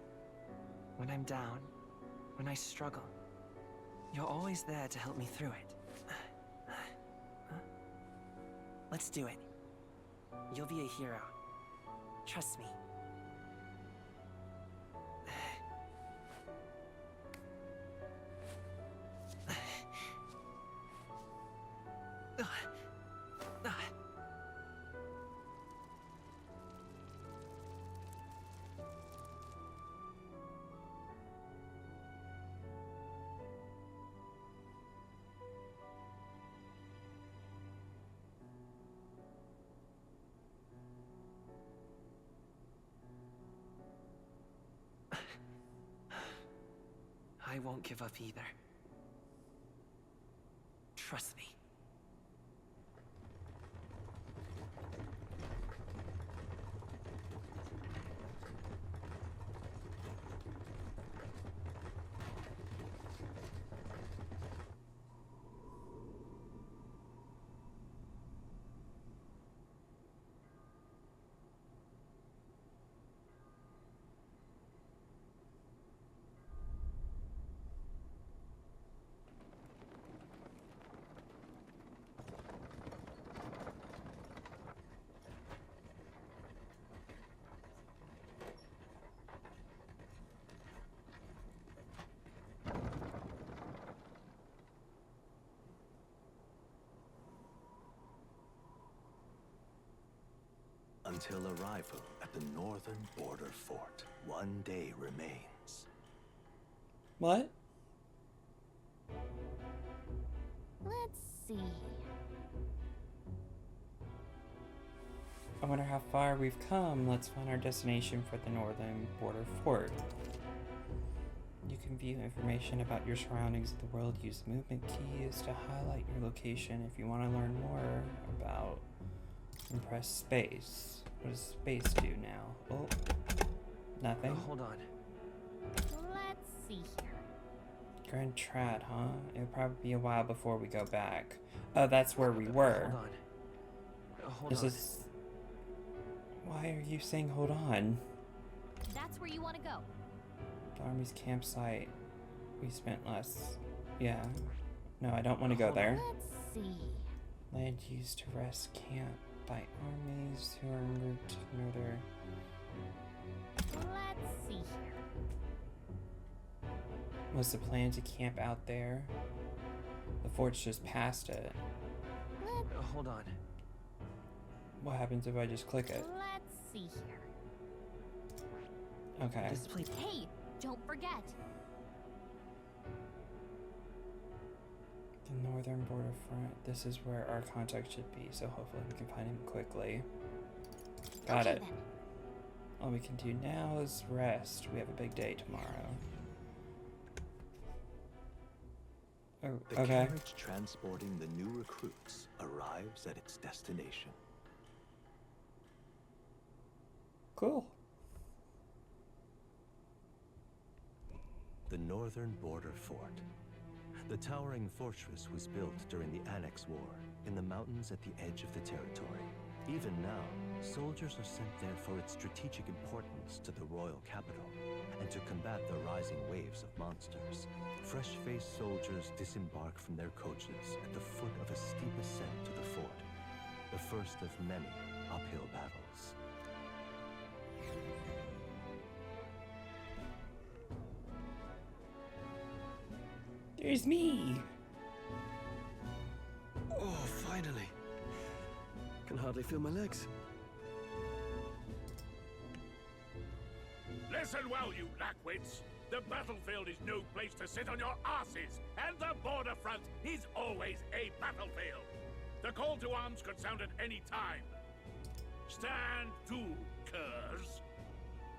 S16: When I'm down, when I struggle, you're always there to help me through it. Let's do it. You'll be a hero. Trust me. I won't give up either. Trust me.
S2: until arrival at the northern border fort. One day remains.
S4: What?
S9: Let's see.
S4: I wonder how far we've come. Let's find our destination for the northern border fort. You can view information about your surroundings at the world. Use the movement keys to highlight your location if you want to learn more about and press space. What does space do now? Oh, nothing.
S16: Hold on.
S9: Let's see here.
S4: Grand Trad, huh? It'll probably be a while before we go back. Oh, that's where we were.
S16: Hold on. Hold
S4: This
S16: on.
S4: is... Why are you saying hold on?
S9: That's where you want to go.
S4: The army's campsite. We spent less... Yeah. No, I don't want to go there.
S9: Let's see.
S4: Land used to rest camp by armies who are en route to northern...
S9: Let's see here.
S4: Was the plan to camp out there? The fort's just past it.
S16: Hold on.
S4: What happens if I just click it?
S9: Let's see here.
S4: Okay.
S9: Hey, don't forget.
S4: The northern border front. This is where our contact should be, so hopefully we can find him quickly. Got it.
S9: Then.
S4: All we can do now is rest. We have a big day tomorrow. Oh,
S2: The
S4: okay.
S2: carriage transporting the new recruits arrives at its destination.
S4: Cool.
S2: The northern border fort. The towering fortress was built during the Annex War in the mountains at the edge of the territory. Even now, soldiers are sent there for its strategic importance to the royal capital and to combat the rising waves of monsters. Fresh-faced soldiers disembark from their coaches at the foot of a steep ascent to the fort, the first of many uphill battles.
S4: There's me.
S12: Oh, finally. Can hardly feel my legs.
S17: Listen well, you lackwits. The battlefield is no place to sit on your asses, and the border front is always a battlefield. The call to arms could sound at any time. Stand to, curs.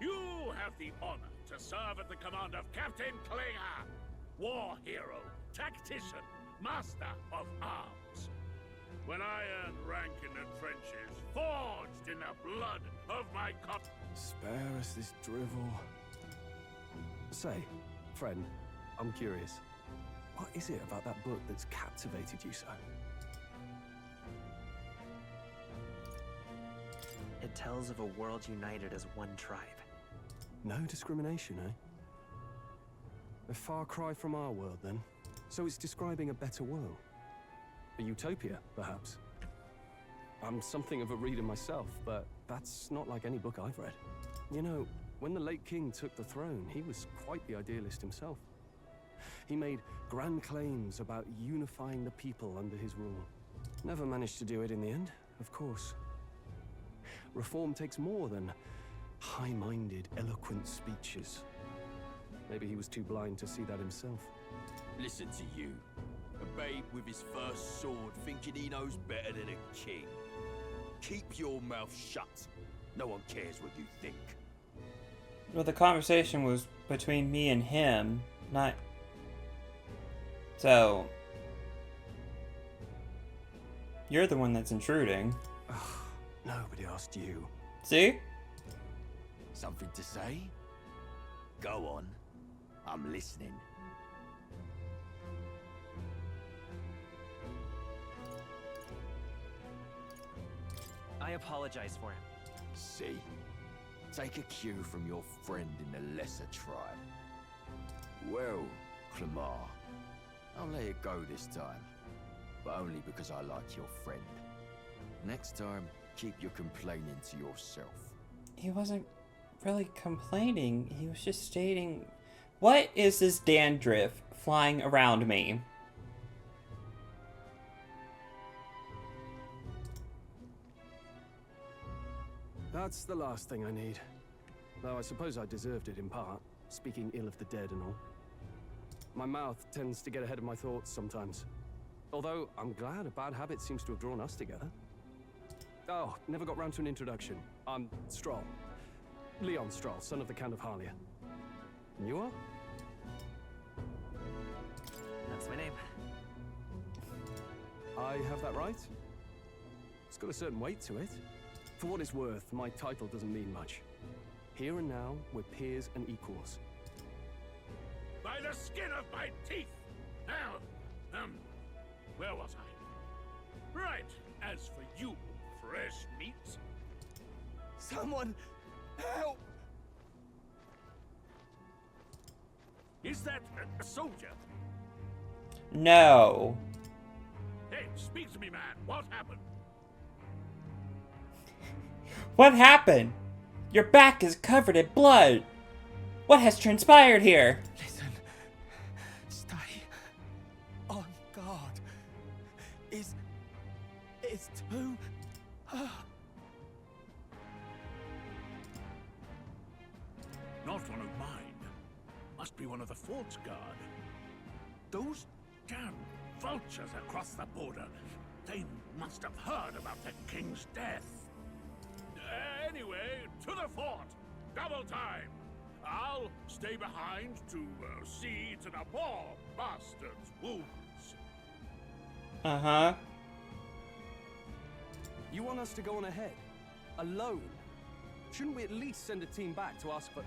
S17: You have the honor to serve at the command of Captain Klinger, war hero, tactician, master of arms. When I earned rank in the trenches, forged in the blood of my cop...
S12: Spare us this drivel. Say, friend, I'm curious. What is it about that book that's captivated you so?
S16: It tells of a world united as one tribe.
S12: No discrimination, eh? A far cry from our world, then. So it's describing a better world. A utopia, perhaps. I'm something of a reader myself, but that's not like any book I've read. You know, when the late king took the throne, he was quite the idealist himself. He made grand claims about unifying the people under his rule. Never managed to do it in the end, of course. Reform takes more than high-minded, eloquent speeches. Maybe he was too blind to see that himself.
S18: Listen to you. A babe with his first sword thinking he knows better than a king. Keep your mouth shut. No one cares what you think.
S4: Well, the conversation was between me and him, not... So... You're the one that's intruding.
S12: Nobody asked you.
S4: See?
S10: Something to say? Go on. I'm listening.
S16: I apologize for him.
S10: See? Take a cue from your friend in the lesser tribe. Well, Clemar, I'll let it go this time. But only because I like your friend. Next time, keep your complaining to yourself.
S4: He wasn't really complaining. He was just stating... What is this dandruff flying around me?
S11: That's the last thing I need. Though I suppose I deserved it in part, speaking ill of the dead and all. My mouth tends to get ahead of my thoughts sometimes. Although, I'm glad a bad habit seems to have drawn us together. Oh, never got round to an introduction. I'm Stroll. Leon Stroll, son of the Count of Harlia. And you are?
S16: That's my name.
S11: I have that right? It's got a certain weight to it. For what it's worth, my title doesn't mean much. Here and now, we're peers and equals.
S17: By the skin of my teeth! Now, where was I? Right, as for you, fresh meats.
S10: Someone help!
S17: Is that a soldier?
S4: No.
S17: Hey, speak to me, man. What happened?
S4: What happened? Your back is covered in blood. What has transpired here?
S10: Listen. Stay on guard. It's too...
S17: Not one of mine. Must be one of the fort's guard. Those damn vultures across the border. They must have heard about the king's death. Anyway, to the fort. Double time. I'll stay behind to see to the poor bastard's wounds.
S4: Uh-huh.
S11: You want us to go on ahead? Alone? Shouldn't we at least send a team back to ask for...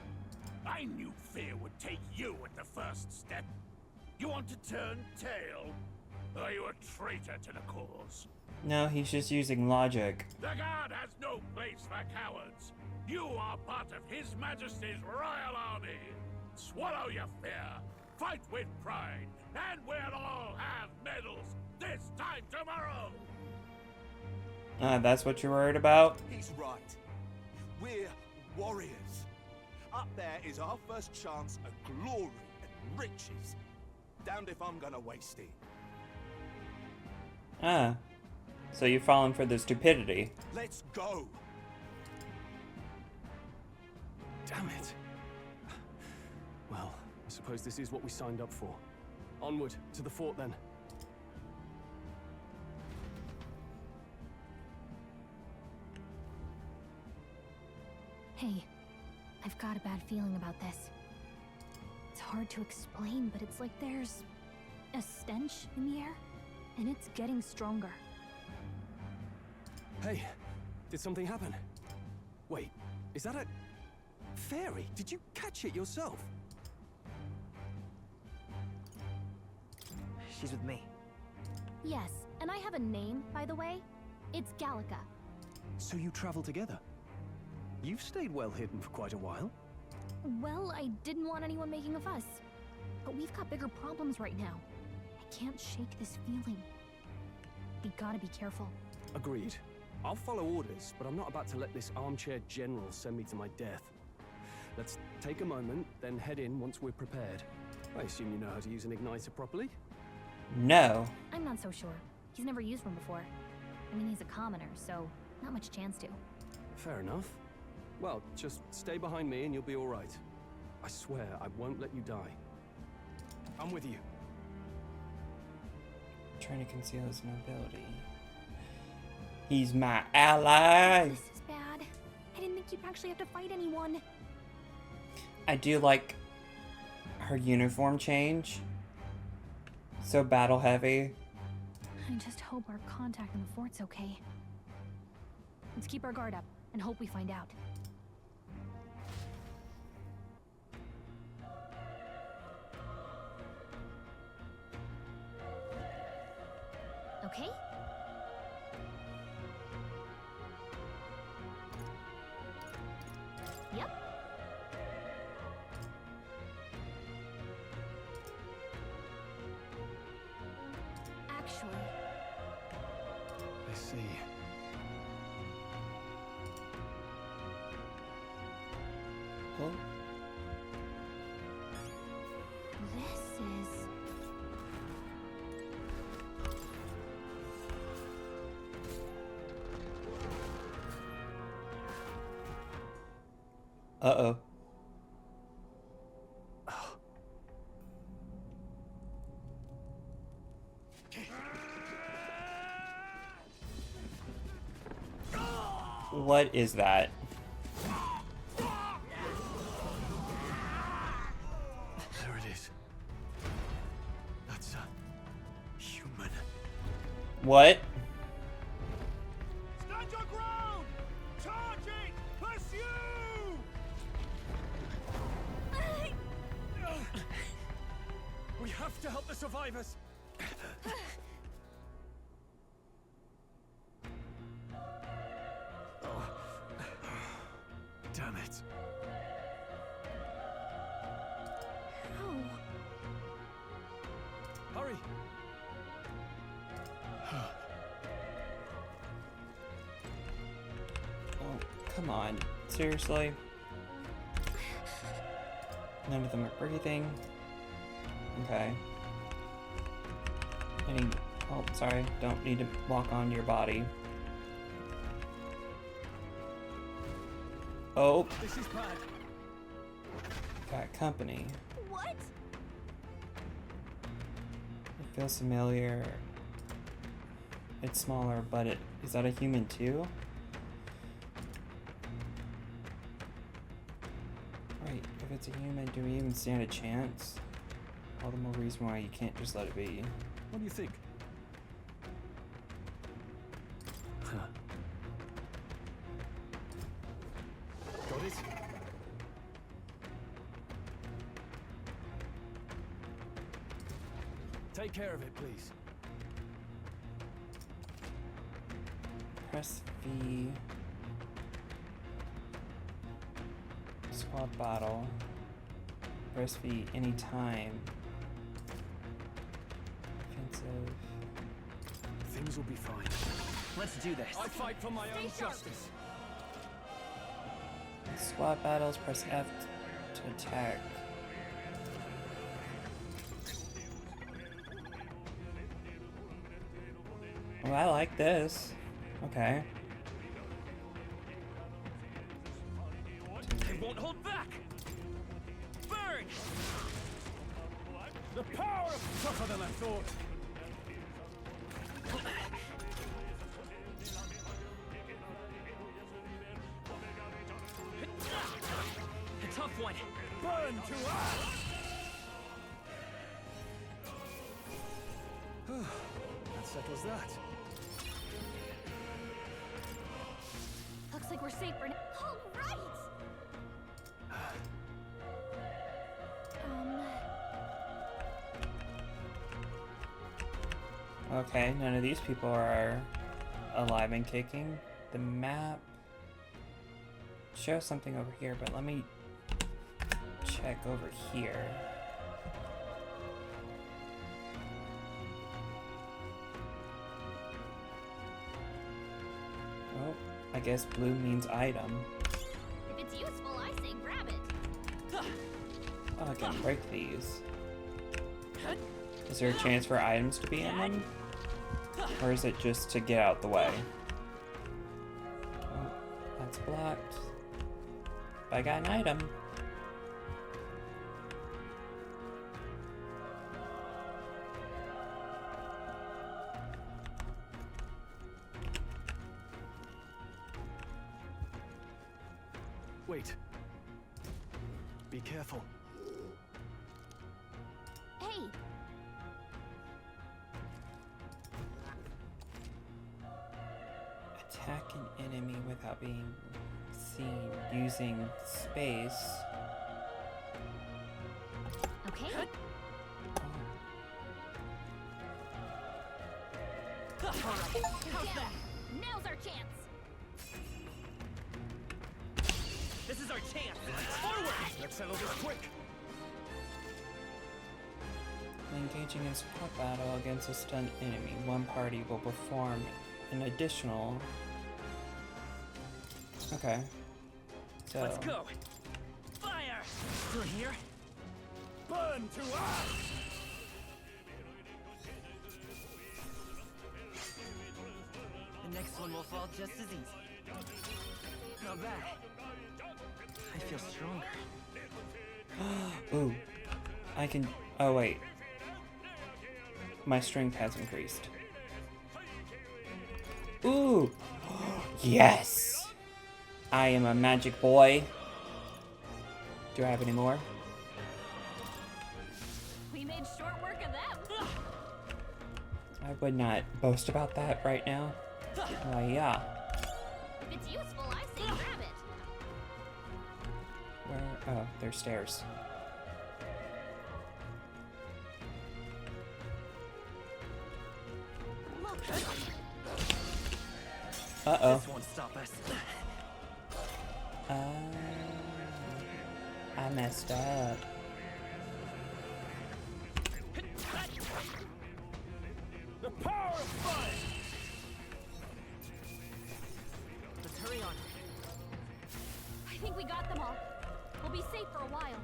S17: I knew fear would take you at the first step. You want to turn tail? Are you a traitor to the cause?
S4: No, he's just using logic.
S17: The guard has no place for cowards. You are part of His Majesty's Royal Army. Swallow your fear, fight with pride, and we'll all have medals this time tomorrow.
S4: That's what you're worried about?
S10: He's right. We're warriors. Up there is our first chance at glory and riches. Damned if I'm gonna waste it.
S4: So you're falling for the stupidity.
S10: Let's go.
S11: Damn it. Well, I suppose this is what we signed up for. Onward, to the fort then.
S9: Hey, I've got a bad feeling about this. It's hard to explain, but it's like there's a stench in the air, and it's getting stronger.
S11: Hey, did something happen? Wait, is that a... fairy? Did you catch it yourself?
S16: She's with me.
S9: Yes, and I have a name, by the way. It's Gallica.
S11: So you travel together? You've stayed well hidden for quite a while.
S9: Well, I didn't want anyone making a fuss. But we've got bigger problems right now. I can't shake this feeling. We gotta be careful.
S11: Agreed. I'll follow orders, but I'm not about to let this armchair general send me to my death. Let's take a moment, then head in once we're prepared. I assume you know how to use an igniter properly?
S4: No.
S9: I'm not so sure. He's never used one before. I mean, he's a commoner, so not much chance to.
S11: Fair enough. Well, just stay behind me and you'll be all right. I swear I won't let you die. I'm with you.
S4: Trying to conceal his nobility. He's my ally.
S9: This is bad. I didn't think you'd actually have to fight anyone.
S4: I do like her uniform change. So battle heavy.
S9: I just hope our contact in the fort's okay. Let's keep our guard up and hope we find out. Okay? Yep. Actually,
S11: I see.
S4: Huh?
S9: this is...
S4: Uh-oh. What is that?
S12: There it is. That's a human.
S4: What?
S10: Stand your ground! Charging! Pursue!
S12: We have to help the survivors. Oh. Damn it. Hurry!
S4: Oh, come on. Seriously? None of them are breathing. Okay. Oh, sorry. Don't need to walk on your body. Oh.
S12: This is bad.
S4: Got company.
S9: What?
S4: It feels familiar. It's smaller, but is that a human too? Wait, if it's a human, do we even stand a chance? All the more reason why you can't just let it be.
S12: What do you think? Got it? Take care of it, please.
S4: Press V. Squad battle. Press V anytime. Offensive.
S12: Things will be fine.
S16: Let's do this.
S12: I fight for my own justice.
S4: Squad battles, press F to attack. Oh, I like this. Okay.
S12: They won't hold back. Burn! The power of tougher than I thought.
S16: A tough one.
S12: Burn to ash! That settles that.
S9: Looks like we're safe for now. All right!
S4: Okay, none of these people are alive and kicking. The map shows something over here, but let me check over here. Oh, I guess blue means item.
S9: If it's useful, I say grab it.
S4: Oh, I can break these. Is there a chance for items to be in them? Or is it just to get out the way? Oh, that's blocked. I got an item.
S12: Wait. Be careful.
S9: Hey!
S4: Attack an enemy without being seen using space.
S9: Okay. How's that? Now's our chance.
S16: This is our chance.
S12: Forward! Let's settle this quick.
S4: When engaging in a squad battle against a stunned enemy, one party will perform an additional. Okay. So.
S16: Let's go. Fire! Through here.
S12: Burn to ash!
S16: The next one will fall just as easy. Not bad. I feel stronger.
S4: Ooh. I can... Oh, wait. My strength has increased. Ooh! Yes! I am a magic boy. Do I have any more?
S9: We made short work of them.
S4: I would not boast about that right now. Why, yeah.
S9: If it's useful, I say grab it.
S4: Where? Oh, there's stairs. Uh-oh.
S16: This won't stop us.
S4: I messed up.
S12: The power of fire!
S16: Let's hurry on.
S9: I think we got them all. We'll be safe for a while.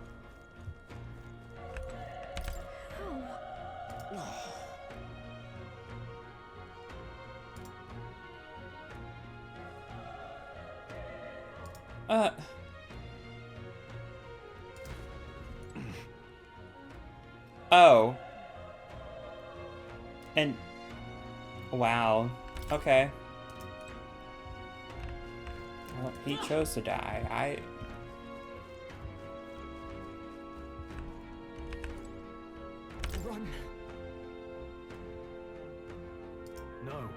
S4: Oh. And... Wow. Okay. Well, he chose to die.
S11: Run. No.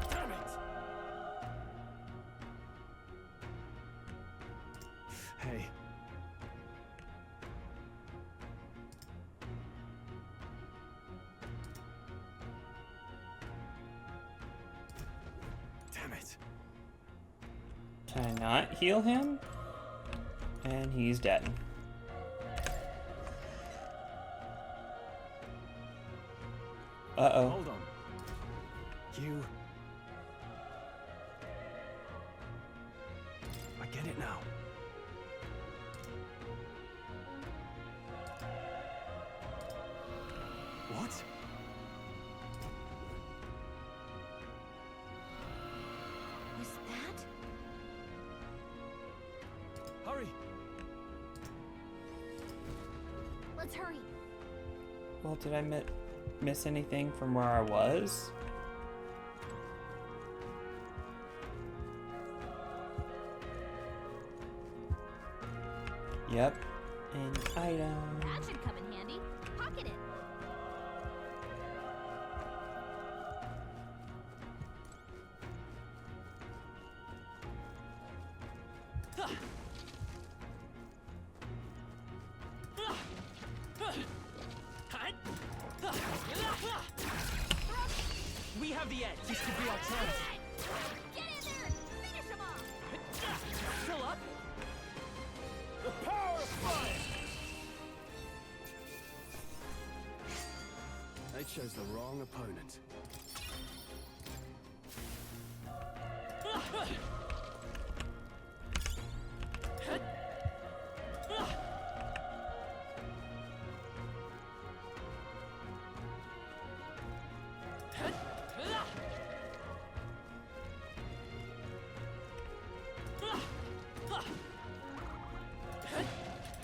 S12: Damn it!
S11: Hey. Damn it.
S4: Can I not heal him? And he's dead. Uh-oh.
S11: Hold on. You... I get it now. What?
S9: Was that?
S11: Hurry!
S9: Let's hurry.
S4: Well, did I miss anything from where I was? Yep. An item.
S9: That should come in handy. Pocket it.
S16: We have the edge. This could be our chance.
S9: Get in there! Finish him off!
S16: Still up?
S12: The power of fire!
S11: They chose the wrong opponent.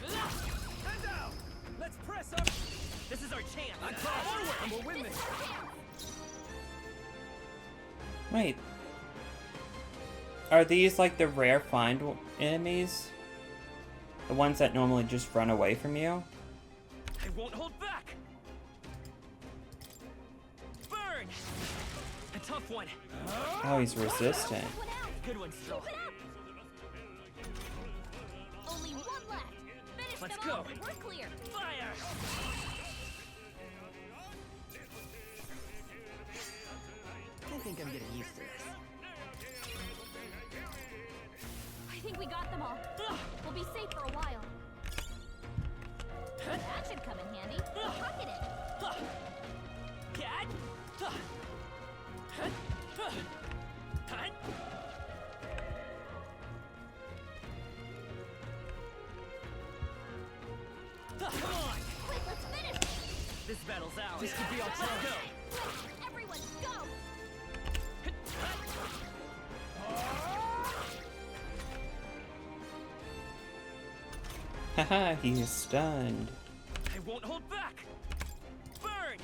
S12: Stand down! Let's press up!
S16: This is our chance.
S12: And we'll win this!
S4: Wait. Are these like the rare find enemies? The ones that normally just run away from you?
S16: I won't hold back. Burn! A tough one.
S4: Oh, he's resistant.
S16: Good one, Straw.
S9: Only one left. Finish
S16: Let's
S9: them
S16: go.
S9: off and we're clear.
S16: Fire! I think I'm getting used to this.
S9: I think we got them all. We'll be safe for a while. That should come in handy. Pocket it.
S16: Cat? battle's ours.
S12: This could be our chance.
S9: Everyone, go!
S4: Haha, he's stunned.
S16: I won't hold back. Burn!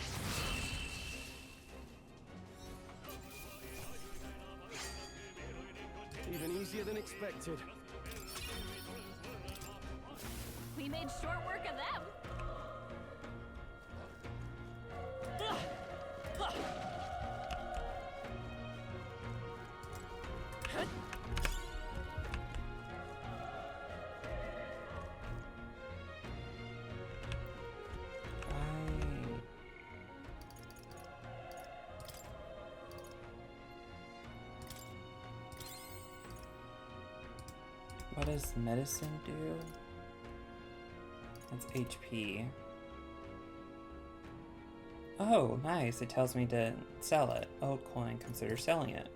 S11: Even easier than expected.
S9: We made short work of them.
S4: What does medicine do? That's HP. Oh, nice. It tells me to sell it. Old coin, consider selling it.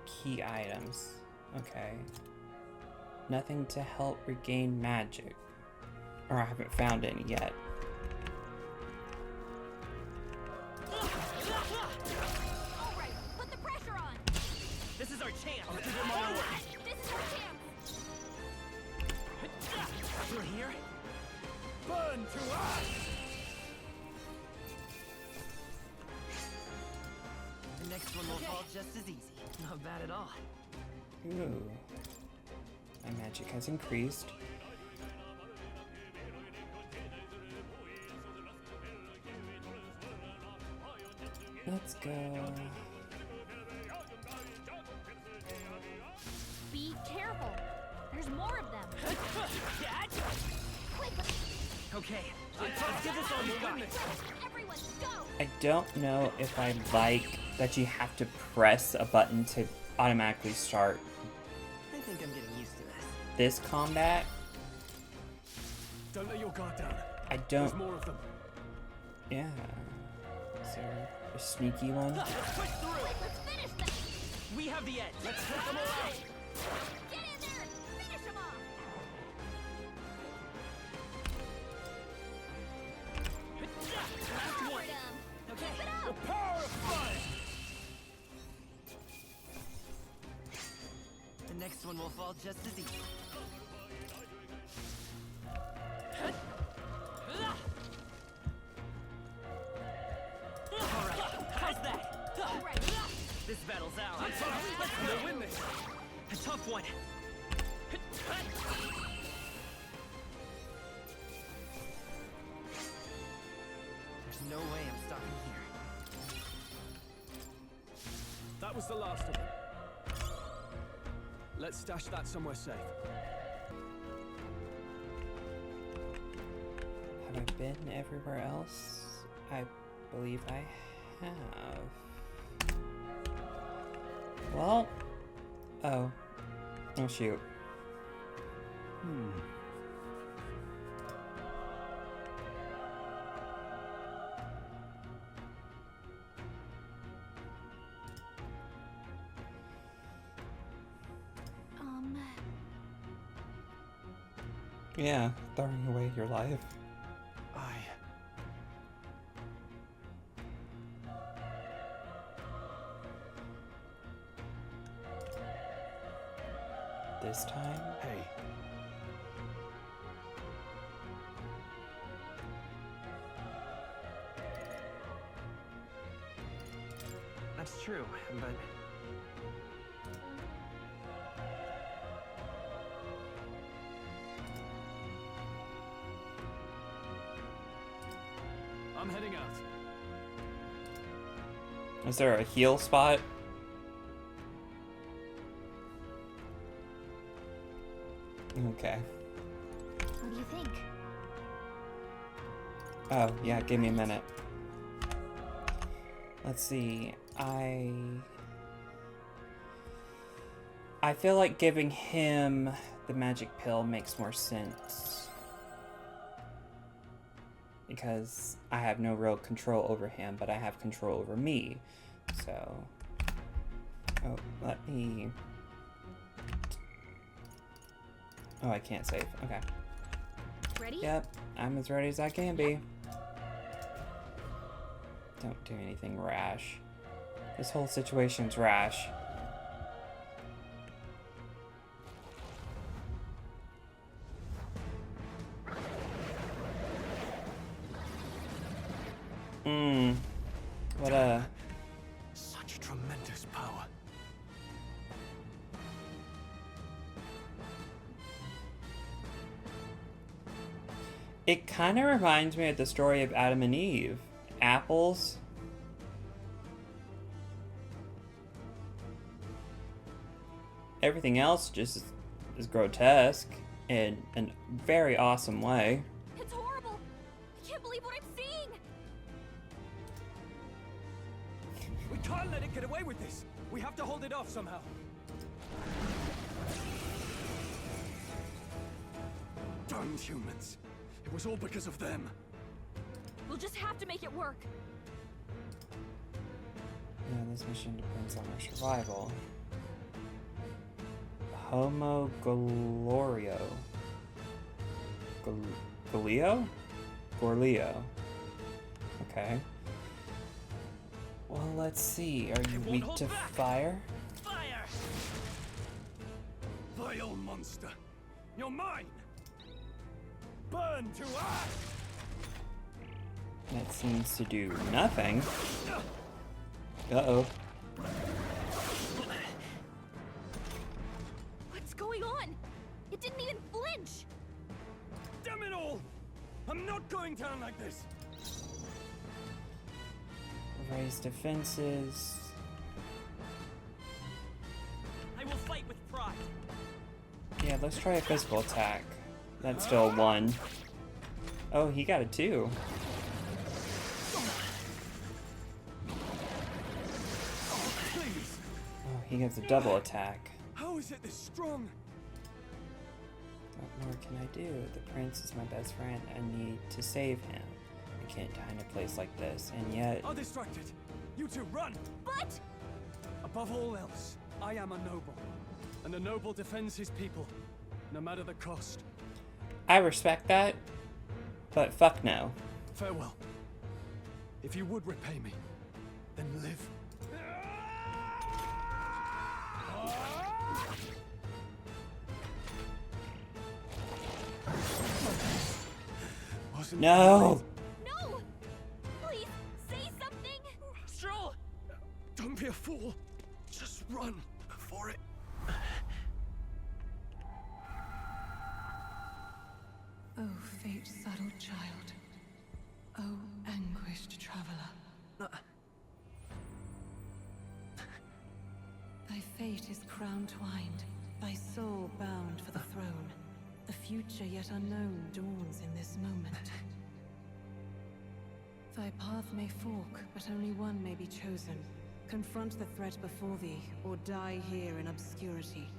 S4: Key items. Okay. Nothing to help regain magic. Or I haven't found any yet.
S9: Alright, put the pressure on!
S16: This is our chance.
S9: This is our chance!
S16: Through here?
S12: Burn to ash!
S16: The next one will fall just as easy. Not bad at all.
S4: Ooh. My magic has increased. Let's go.
S9: Be careful! There's more of them! Quick!
S16: Okay, let's get this on the gun.
S9: Everyone, go!
S4: I don't know if I like that you have to press a button to automatically start
S16: I think I'm getting used to
S4: this
S16: this.
S4: combat.
S11: Don't let your guard down.
S4: I
S11: There's
S4: don't.
S11: more of them.
S4: Yeah. Is there a sneaky one?
S16: Let's push through.
S9: Let's finish them!
S16: We have the edge. Let's take them all out.
S9: Get in there and finish them off!
S16: Last one. Okay.
S9: Keep it up!
S12: The power of fire!
S16: The next one will fall just as easy. Alright, how's that? This battle's ours. Let's go win this. A tough one. There's no way I'm stopping here.
S11: That was the last of them. Let's stash that somewhere safe.
S4: Have I been everywhere else? I believe I have. Well. Oh. Oh shoot. Yeah, throwing away your life. This time?
S11: Hey.
S16: That's true, but
S11: I'm heading out.
S4: Is there a heal spot? Okay.
S9: What do you think?
S4: Oh, yeah, give me a minute. Let's see. I feel like giving him the magic pill makes more sense. Because I have no real control over him, but I have control over me. So... Oh, let me... Oh, I can't save. Okay.
S9: Ready?
S4: Yep, I'm as ready as I can be. Don't do anything rash. This whole situation's rash. What a...
S11: Such tremendous power.
S4: It kind of reminds me of the story of Adam and Eve. Apples. Everything else just is grotesque in a very awesome way.
S9: It's horrible. I can't believe what I'm seeing.
S12: We can't let it get away with this. We have to hold it off somehow.
S11: Darn humans. It was all because of them.
S9: We'll just have to make it work.
S4: Yeah, this mission depends on our survival. Homo Glorio. Golio? Gorlio. Okay. Well, let's see. Are you weak to fire?
S12: Fire! Vile monster. You're mine! Burn to ash!
S4: That seems to do nothing. Uh-oh.
S9: What's going on? It didn't even flinch.
S12: Damn it all! I'm not going down like this!
S4: Raise defenses.
S12: I will fight with pride.
S4: Yeah, let's try a physical attack. That's still a 1. Oh, he got a 2.
S12: Please.
S4: Oh, he gets a double attack.
S12: How is it this strong?
S4: What more can I do? The prince is my best friend. I need to save him. I can't die in a place like this, and yet...
S12: Are distracted. You two run!
S9: But...
S12: Above all else, I am a noble. And a noble defends his people, no matter the cost.
S4: I respect that, but fuck no.
S12: Farewell. If you would repay me, then live.
S4: No!
S9: No! Please, say something!
S12: Stroll! Don't be a fool. Just run before it...
S13: Oh, fate subtle child. Oh, anguished traveler. Thy fate is crown twined, thy soul bound for the throne. The future yet unknown dawns in this moment. Thy path may fork, but only one may be chosen. Confront the threat before thee, or die here in obscurity.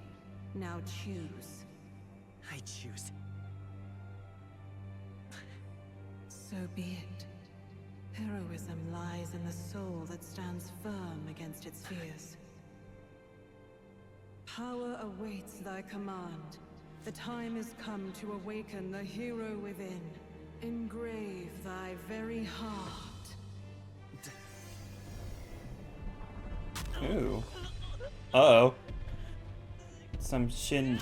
S13: Now choose.
S16: I choose.
S13: So be it. Heroism lies in the soul that stands firm against its fears. Power awaits thy command. The time is come to awaken the hero within. Engrave thy very heart.
S4: Ooh. Uh-oh. Some shin...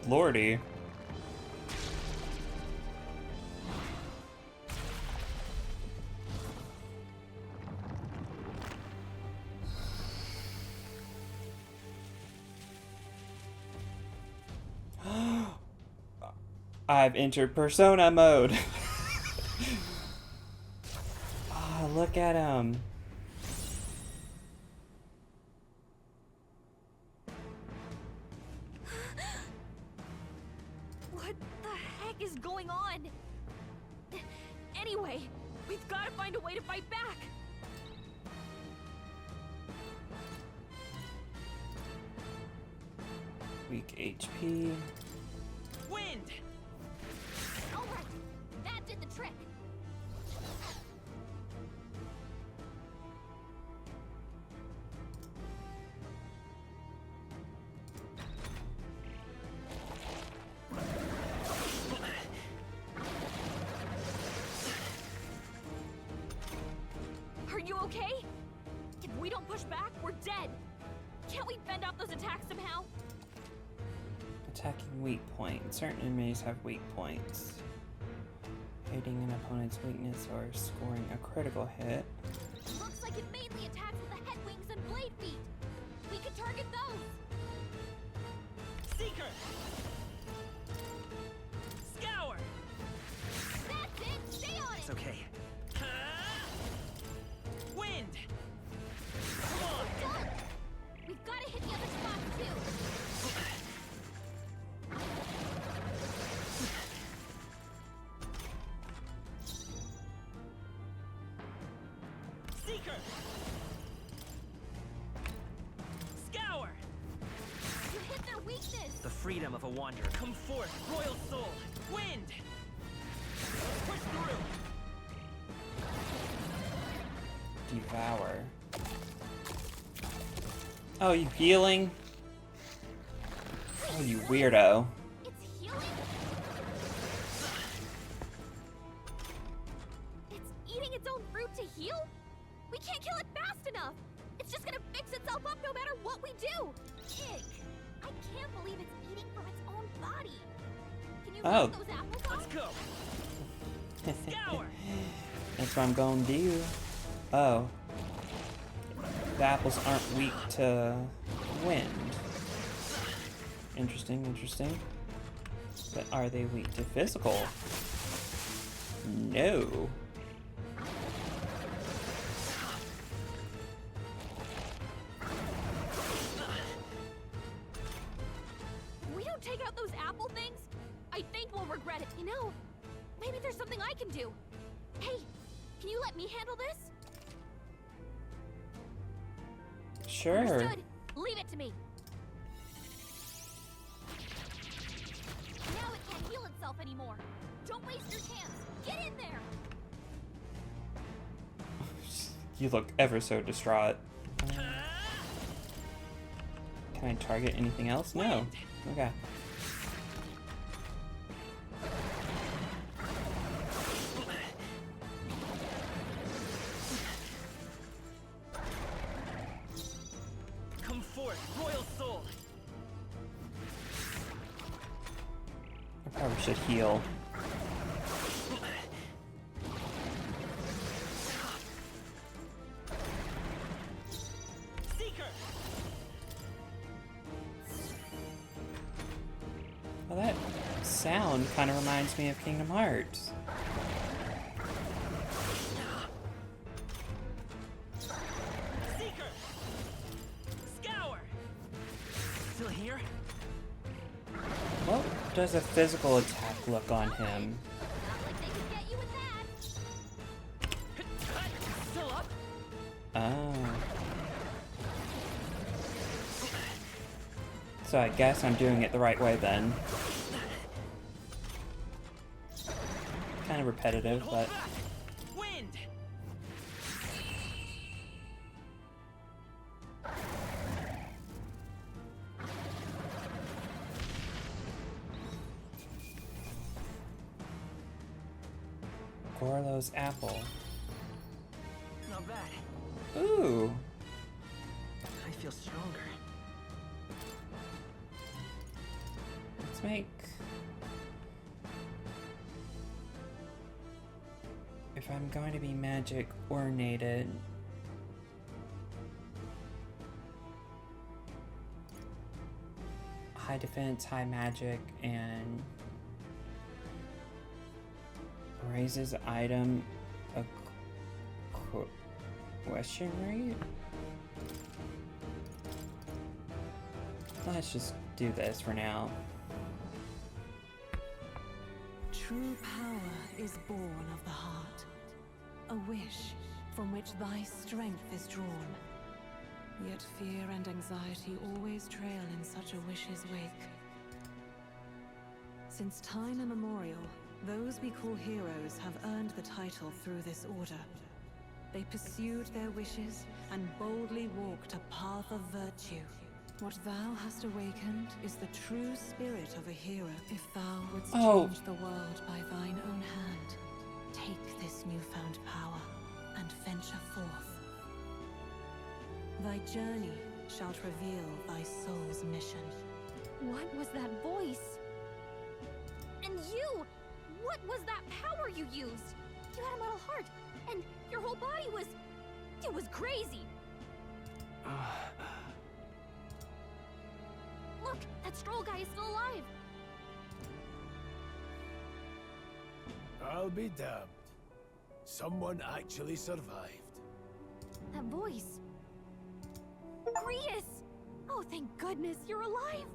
S4: Lordy. I've entered persona mode. Oh, look at him.
S9: What the heck is going on? Anyway, we've got to find a way to fight back.
S4: weak HP.
S16: Wind!
S9: Alright, that did the trick. Are you okay? If we don't push back, we're dead. Can't we fend off those attacks somehow?
S4: Attacking weak point. Certain enemies have weak points. Hitting an opponent's weakness or scoring a critical hit.
S9: Looks like it mainly attacks with the head wings and blade feet. We could target those.
S16: Seeker! Scour!
S9: That's it! Stay on
S16: It's
S9: it!
S16: okay. Wind! Come on!
S9: Done! We've got to hit the other spots too.
S16: Seeker! Scour!
S9: You hit their weakness.
S16: The freedom of a wanderer. Come forth, royal soul! Wind! Push through!
S4: Devour. Oh, you healing? Oh, you weirdo.
S9: It's healing? It's eating its own fruit to heal? We can't kill it fast enough. It's just gonna fix itself up no matter what we do. Ick. I can't believe it's eating from its own body. Can you knock those apples off?
S16: Let's go! Scour!
S4: That's what I'm gonna do. Oh. The apples aren't weak to wind. Interesting, interesting. But are they weak to physical? No.
S9: If we don't take out those apple things, I think we'll regret it. You know, maybe there's something I can do. Hey, can you let me handle this?
S4: Sure.
S9: Understood. Leave it to me. Now it can't heal itself anymore. Don't waste your chance. Get in there.
S4: You look ever so distraught. Can I target anything else? No. Okay.
S16: Come forth, royal soul!
S4: I probably should heal.
S16: Seeker!
S4: Well, that sound kind of reminds me of Kingdom Hearts.
S16: Seeker! Scour! Still here?
S4: What does a physical attack look on him?
S9: Not like they could get you with that.
S16: Still up?
S4: Oh. So I guess I'm doing it the right way then. Kind of repetitive, but...
S16: Wind!
S4: Gorlo's apple.
S16: Not bad.
S4: Ooh.
S16: I feel stronger.
S4: Let's make... If I'm going to be magic ornated... High defense, high magic, and... Raises item a question rate? Let's just do this for now.
S13: True power is born of the heart, a wish from which thy strength is drawn. Yet fear and anxiety always trail in such a wish's wake. Since time immemorial, those we call heroes have earned the title through this order. They pursued their wishes and boldly walked a path of virtue. What thou hast awakened is the true spirit of a hero. If thou wouldst change the world by thine own hand, take this newfound power and venture forth. Thy journey shalt reveal thy soul's mission.
S9: What was that voice? And you! What was that power you used? You had a metal heart, and your whole body was... it was crazy! Look, that Stroll guy is still alive!
S10: I'll be damned. Someone actually survived.
S9: That voice... Grius! Oh, thank goodness, you're alive!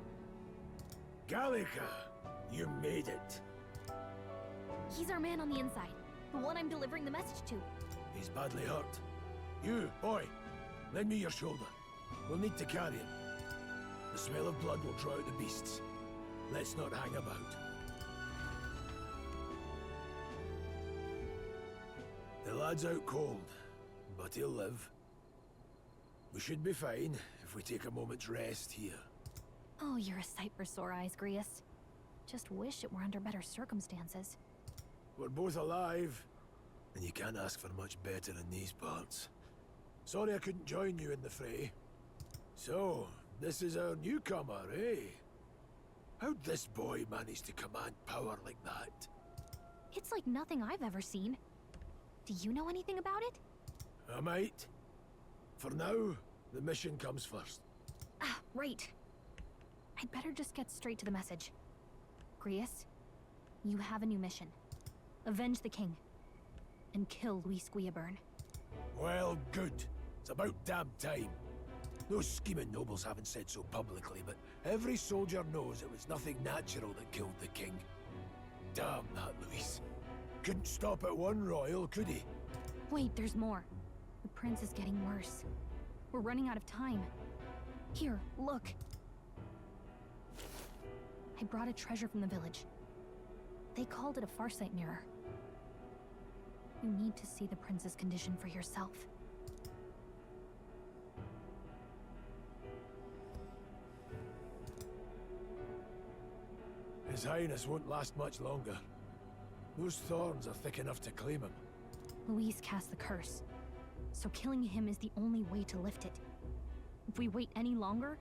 S10: Gallica, you made it.
S9: He's our man on the inside, the one I'm delivering the message to.
S10: He's badly hurt. You, boy, lend me your shoulder. We'll need to carry him. The smell of blood will draw out the beasts. Let's not hang about. The lad's out cold, but he'll live. We should be fine if we take a moment's rest here.
S9: Oh, you're a sight for sore eyes, Grius. Just wish it were under better circumstances.
S10: We're both alive, and you can't ask for much better in these parts. Sorry I couldn't join you in the fray. So, this is our newcomer, eh? How'd this boy manage to command power like that?
S9: It's like nothing I've ever seen. Do you know anything about it?
S10: I might. For now, the mission comes first.
S9: Ah, right. I'd better just get straight to the message. Grius, you have a new mission. Avenge the king. And kill Luis Guillaburn.
S10: Well, good. It's about damn time. Those scheming nobles haven't said so publicly, but every soldier knows it was nothing natural that killed the king. Damn that Luis. Couldn't stop at one royal, could he?
S9: Wait, there's more. The prince is getting worse. We're running out of time. Here, look. I brought a treasure from the village. They called it a farsight mirror. You need to see the prince's condition for yourself.
S10: His Highness won't last much longer. Those thorns are thick enough to claim him.
S9: Luis cast the curse, so killing him is the only way to lift it. If we wait any longer,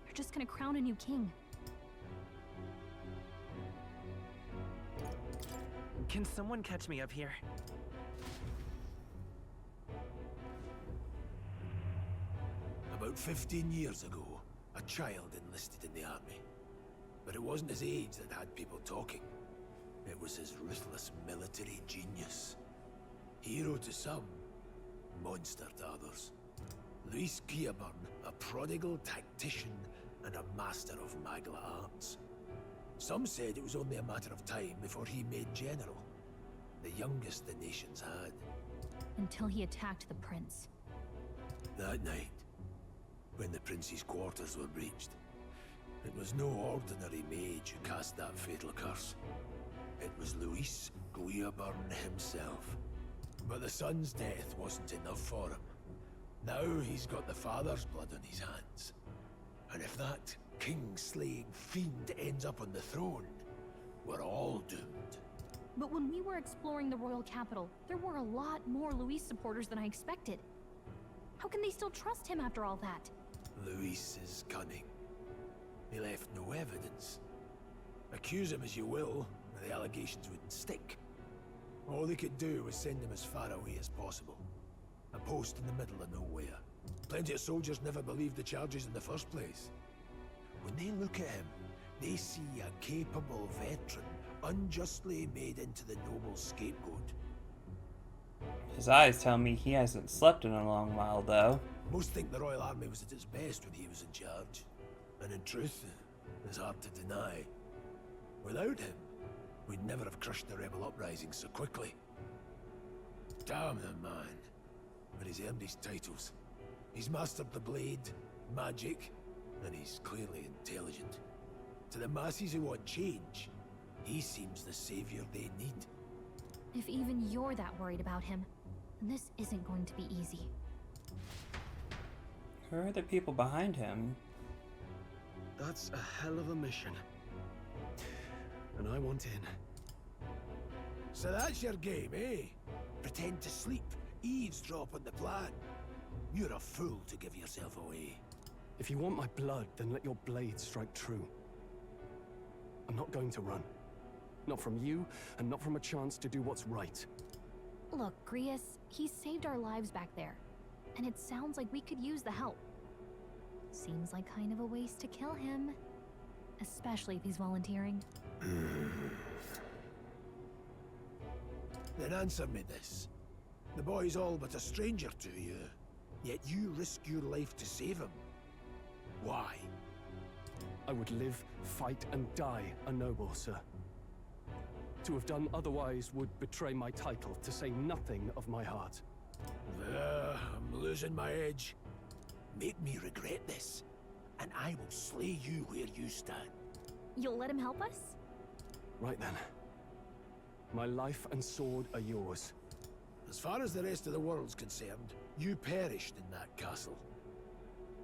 S9: they're just gonna crown a new king.
S16: Can someone catch me up here?
S10: About 15 years ago, a child enlisted in the army. But it wasn't his age that had people talking. It was his ruthless military genius. Hero to some, monster to others. Luis Guillaburn, a prodigal tactician and a master of Magla arts. Some said it was only a matter of time before he made general. The youngest the nations had.
S9: Until he attacked the prince.
S10: That night, when the prince's quarters were breached, it was no ordinary mage who cast that fatal curse. It was Luis Guillaburn himself. But the son's death wasn't enough for him. Now he's got the father's blood on his hands. And if that king-slaying fiend ends up on the throne, we're all doomed.
S9: But when we were exploring the royal capital, there were a lot more Luis supporters than I expected. How can they still trust him after all that?
S10: Luis is cunning. He left no evidence. Accuse him as you will, the allegations wouldn't stick. All they could do was send him as far away as possible. A post in the middle of nowhere. Plenty of soldiers never believed the charges in the first place. When they look at him, they see a capable veteran unjustly made into the noble scapegoat.
S4: His eyes tell me he hasn't slept in a long while, though.
S10: Most think the Royal Army was at its best when he was in charge. And in truth, it's hard to deny. Without him, we'd never have crushed the rebel uprising so quickly. Damn the man. But he's earned his titles. He's mastered the blade, magic, and he's clearly intelligent. To the masses who want change, he seems the savior they need.
S9: If even you're that worried about him, then this isn't going to be easy.
S4: Who are the people behind him?
S11: That's a hell of a mission. And I want in.
S10: So that's your game, eh? Pretend to sleep, eavesdrop on the plan. You're a fool to give yourself away.
S11: If you want my blood, then let your blade strike true. I'm not going to run. Not from you, and not from a chance to do what's right.
S9: Look, Grius, he saved our lives back there. And it sounds like we could use the help. Seems like kind of a waste to kill him. Especially if he's volunteering.
S10: Then answer me this. The boy's all but a stranger to you, yet you risk your life to save him. Why?
S11: I would live, fight, and die a noble, sir. To have done otherwise would betray my title, to say nothing of my heart.
S10: I'm losing my edge. Make me regret this, and I will slay you where you stand.
S9: You'll let him help us?
S11: Right then. My life and sword are yours.
S10: As far as the rest of the world's concerned, you perished in that castle.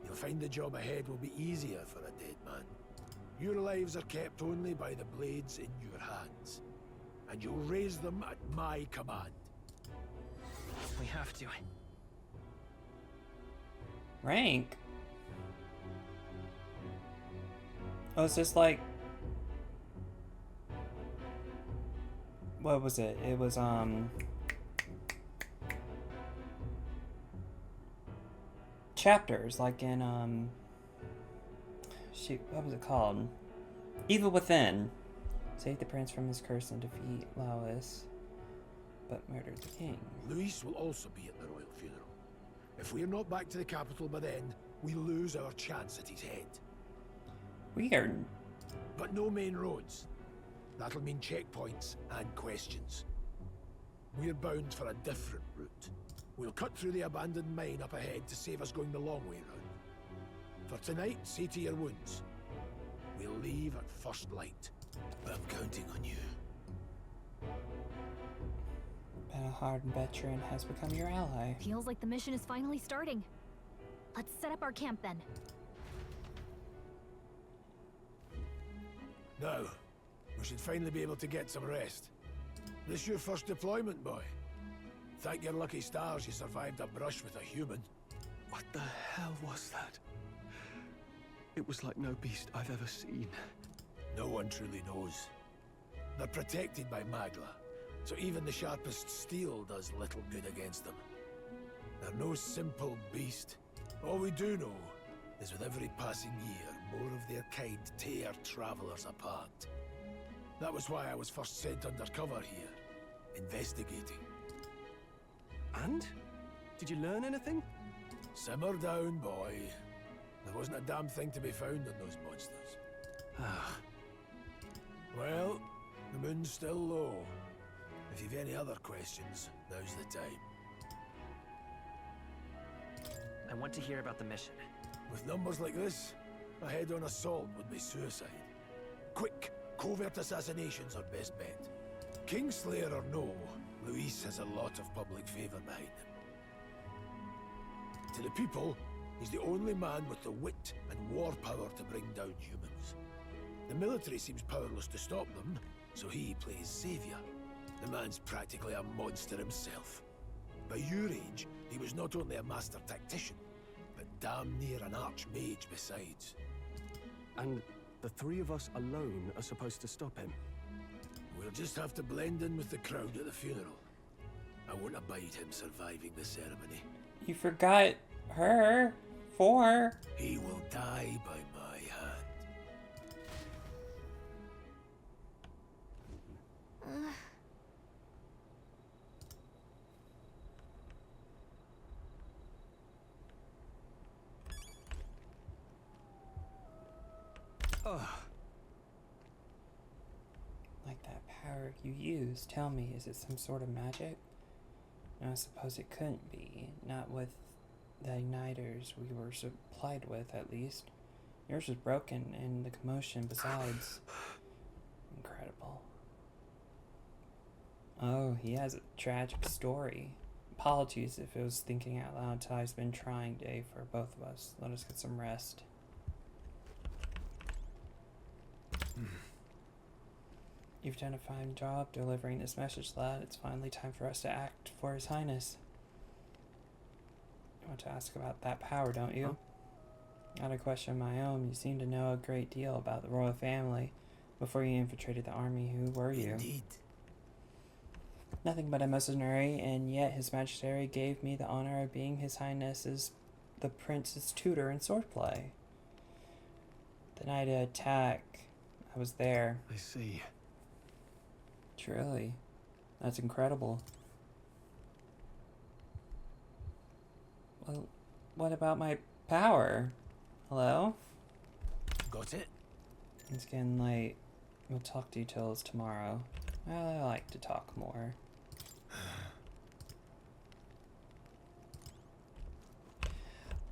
S10: You'll find the job ahead will be easier for a dead man. Your lives are kept only by the blades in your hands, and you'll raise them at my command.
S16: We have to.
S4: Rank? Oh, is this like... What was it? It was, chapters, like in, shoot, what was it called? Evil Within. Save the prince from his curse and defeat Lawless, but murdered the king.
S10: Luis will also be at the royal funeral. If we're not back to the capital by then, we lose our chance at his head.
S4: Weird.
S10: But no main roads. That'll mean checkpoints and questions. We're bound for a different route. We'll cut through the abandoned mine up ahead to save us going the long way round. For tonight, see to your wounds. We'll leave at first light. I'm counting on you.
S4: And a hardened veteran has become your ally.
S9: Feels like the mission is finally starting. Let's set up our camp then.
S10: Now, we should finally be able to get some rest. This your first deployment, boy? Thank your lucky stars you survived a brush with a human.
S11: What the hell was that? It was like no beast I've ever seen.
S10: No one truly knows. They're protected by Magla, so even the sharpest steel does little good against them. They're no simple beast. All we do know is with every passing year, more of their kind tear travelers apart. That was why I was first sent undercover here, investigating.
S11: And? Did you learn anything?
S10: Simmer down, boy. There wasn't a damn thing to be found in those monsters. Well, the moon's still low. If you've any other questions, now's the time.
S16: I want to hear about the mission.
S10: With numbers like this, a head-on assault would be suicide. Quick, covert assassinations are best bet. Kingslayer or no, Luis has a lot of public favor behind him. To the people, he's the only man with the wit and war power to bring down humans. The military seems powerless to stop them, so he plays savior. The man's practically a monster himself. By your age, he was not only a master tactician, but damn near an archmage besides.
S11: And the three of us alone are supposed to stop him?
S10: We'll just have to blend in with the crowd at the funeral. I won't abide him surviving the ceremony.
S4: You forgot her.
S10: He will die by my hand.
S4: Like that power you use. Tell me, is it some sort of magic? No, I suppose it couldn't be. Not with the igniters we were supplied with, at least. Yours was broken, and the commotion besides. Incredible. Oh, he has a tragic story. Apologies if it was thinking out loud. Ty's been a trying day for both of us. Let us get some rest. You've done a fine job delivering this message, lad. It's finally time for us to act for His Highness. You want to ask about that power, don't you? Not a question of my own. You seem to know a great deal about the royal family. Before you infiltrated the army, who were you?
S15: Indeed.
S4: Nothing but a mercenary, and yet His Majesty gave me the honor of being His Highness's, the Prince's tutor in swordplay. The night of attack, I was there.
S11: I see.
S4: Truly. That's incredible. Well, what about my power? Hello?
S15: Got it?
S4: It's getting late. We'll talk details tomorrow. I like to talk more.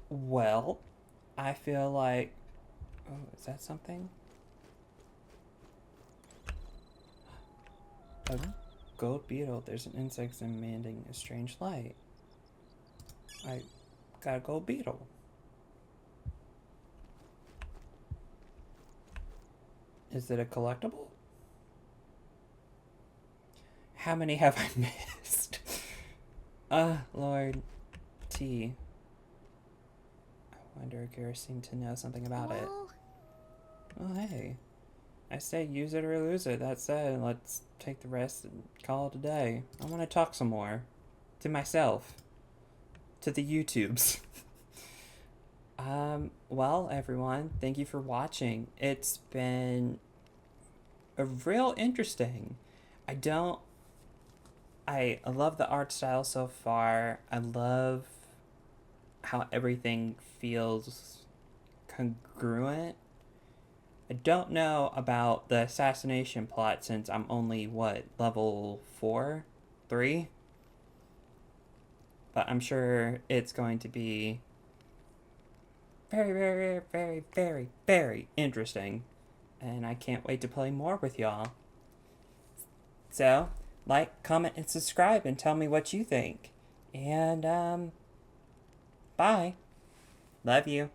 S4: Well, I feel like... Oh, is that something? A gold beetle. There's an insect emitting a strange light. I got a gold beetle. Is it a collectible? How many have I missed? Lord T. I wonder if Garrus seemed to know something about it. Oh, hey. I say use it or lose it. That said, let's take the rest and call it a day. I want to talk some more. To myself. To the YouTubes. Well, everyone, thank you for watching. It's been a real interesting. I love the art style so far. I love how everything feels congruent. I don't know about the assassination plot since I'm only, what, level 4? 3? But I'm sure it's going to be very, very, very, very, very interesting. And I can't wait to play more with y'all. So, like, comment, and subscribe and tell me what you think. And, bye. Love you.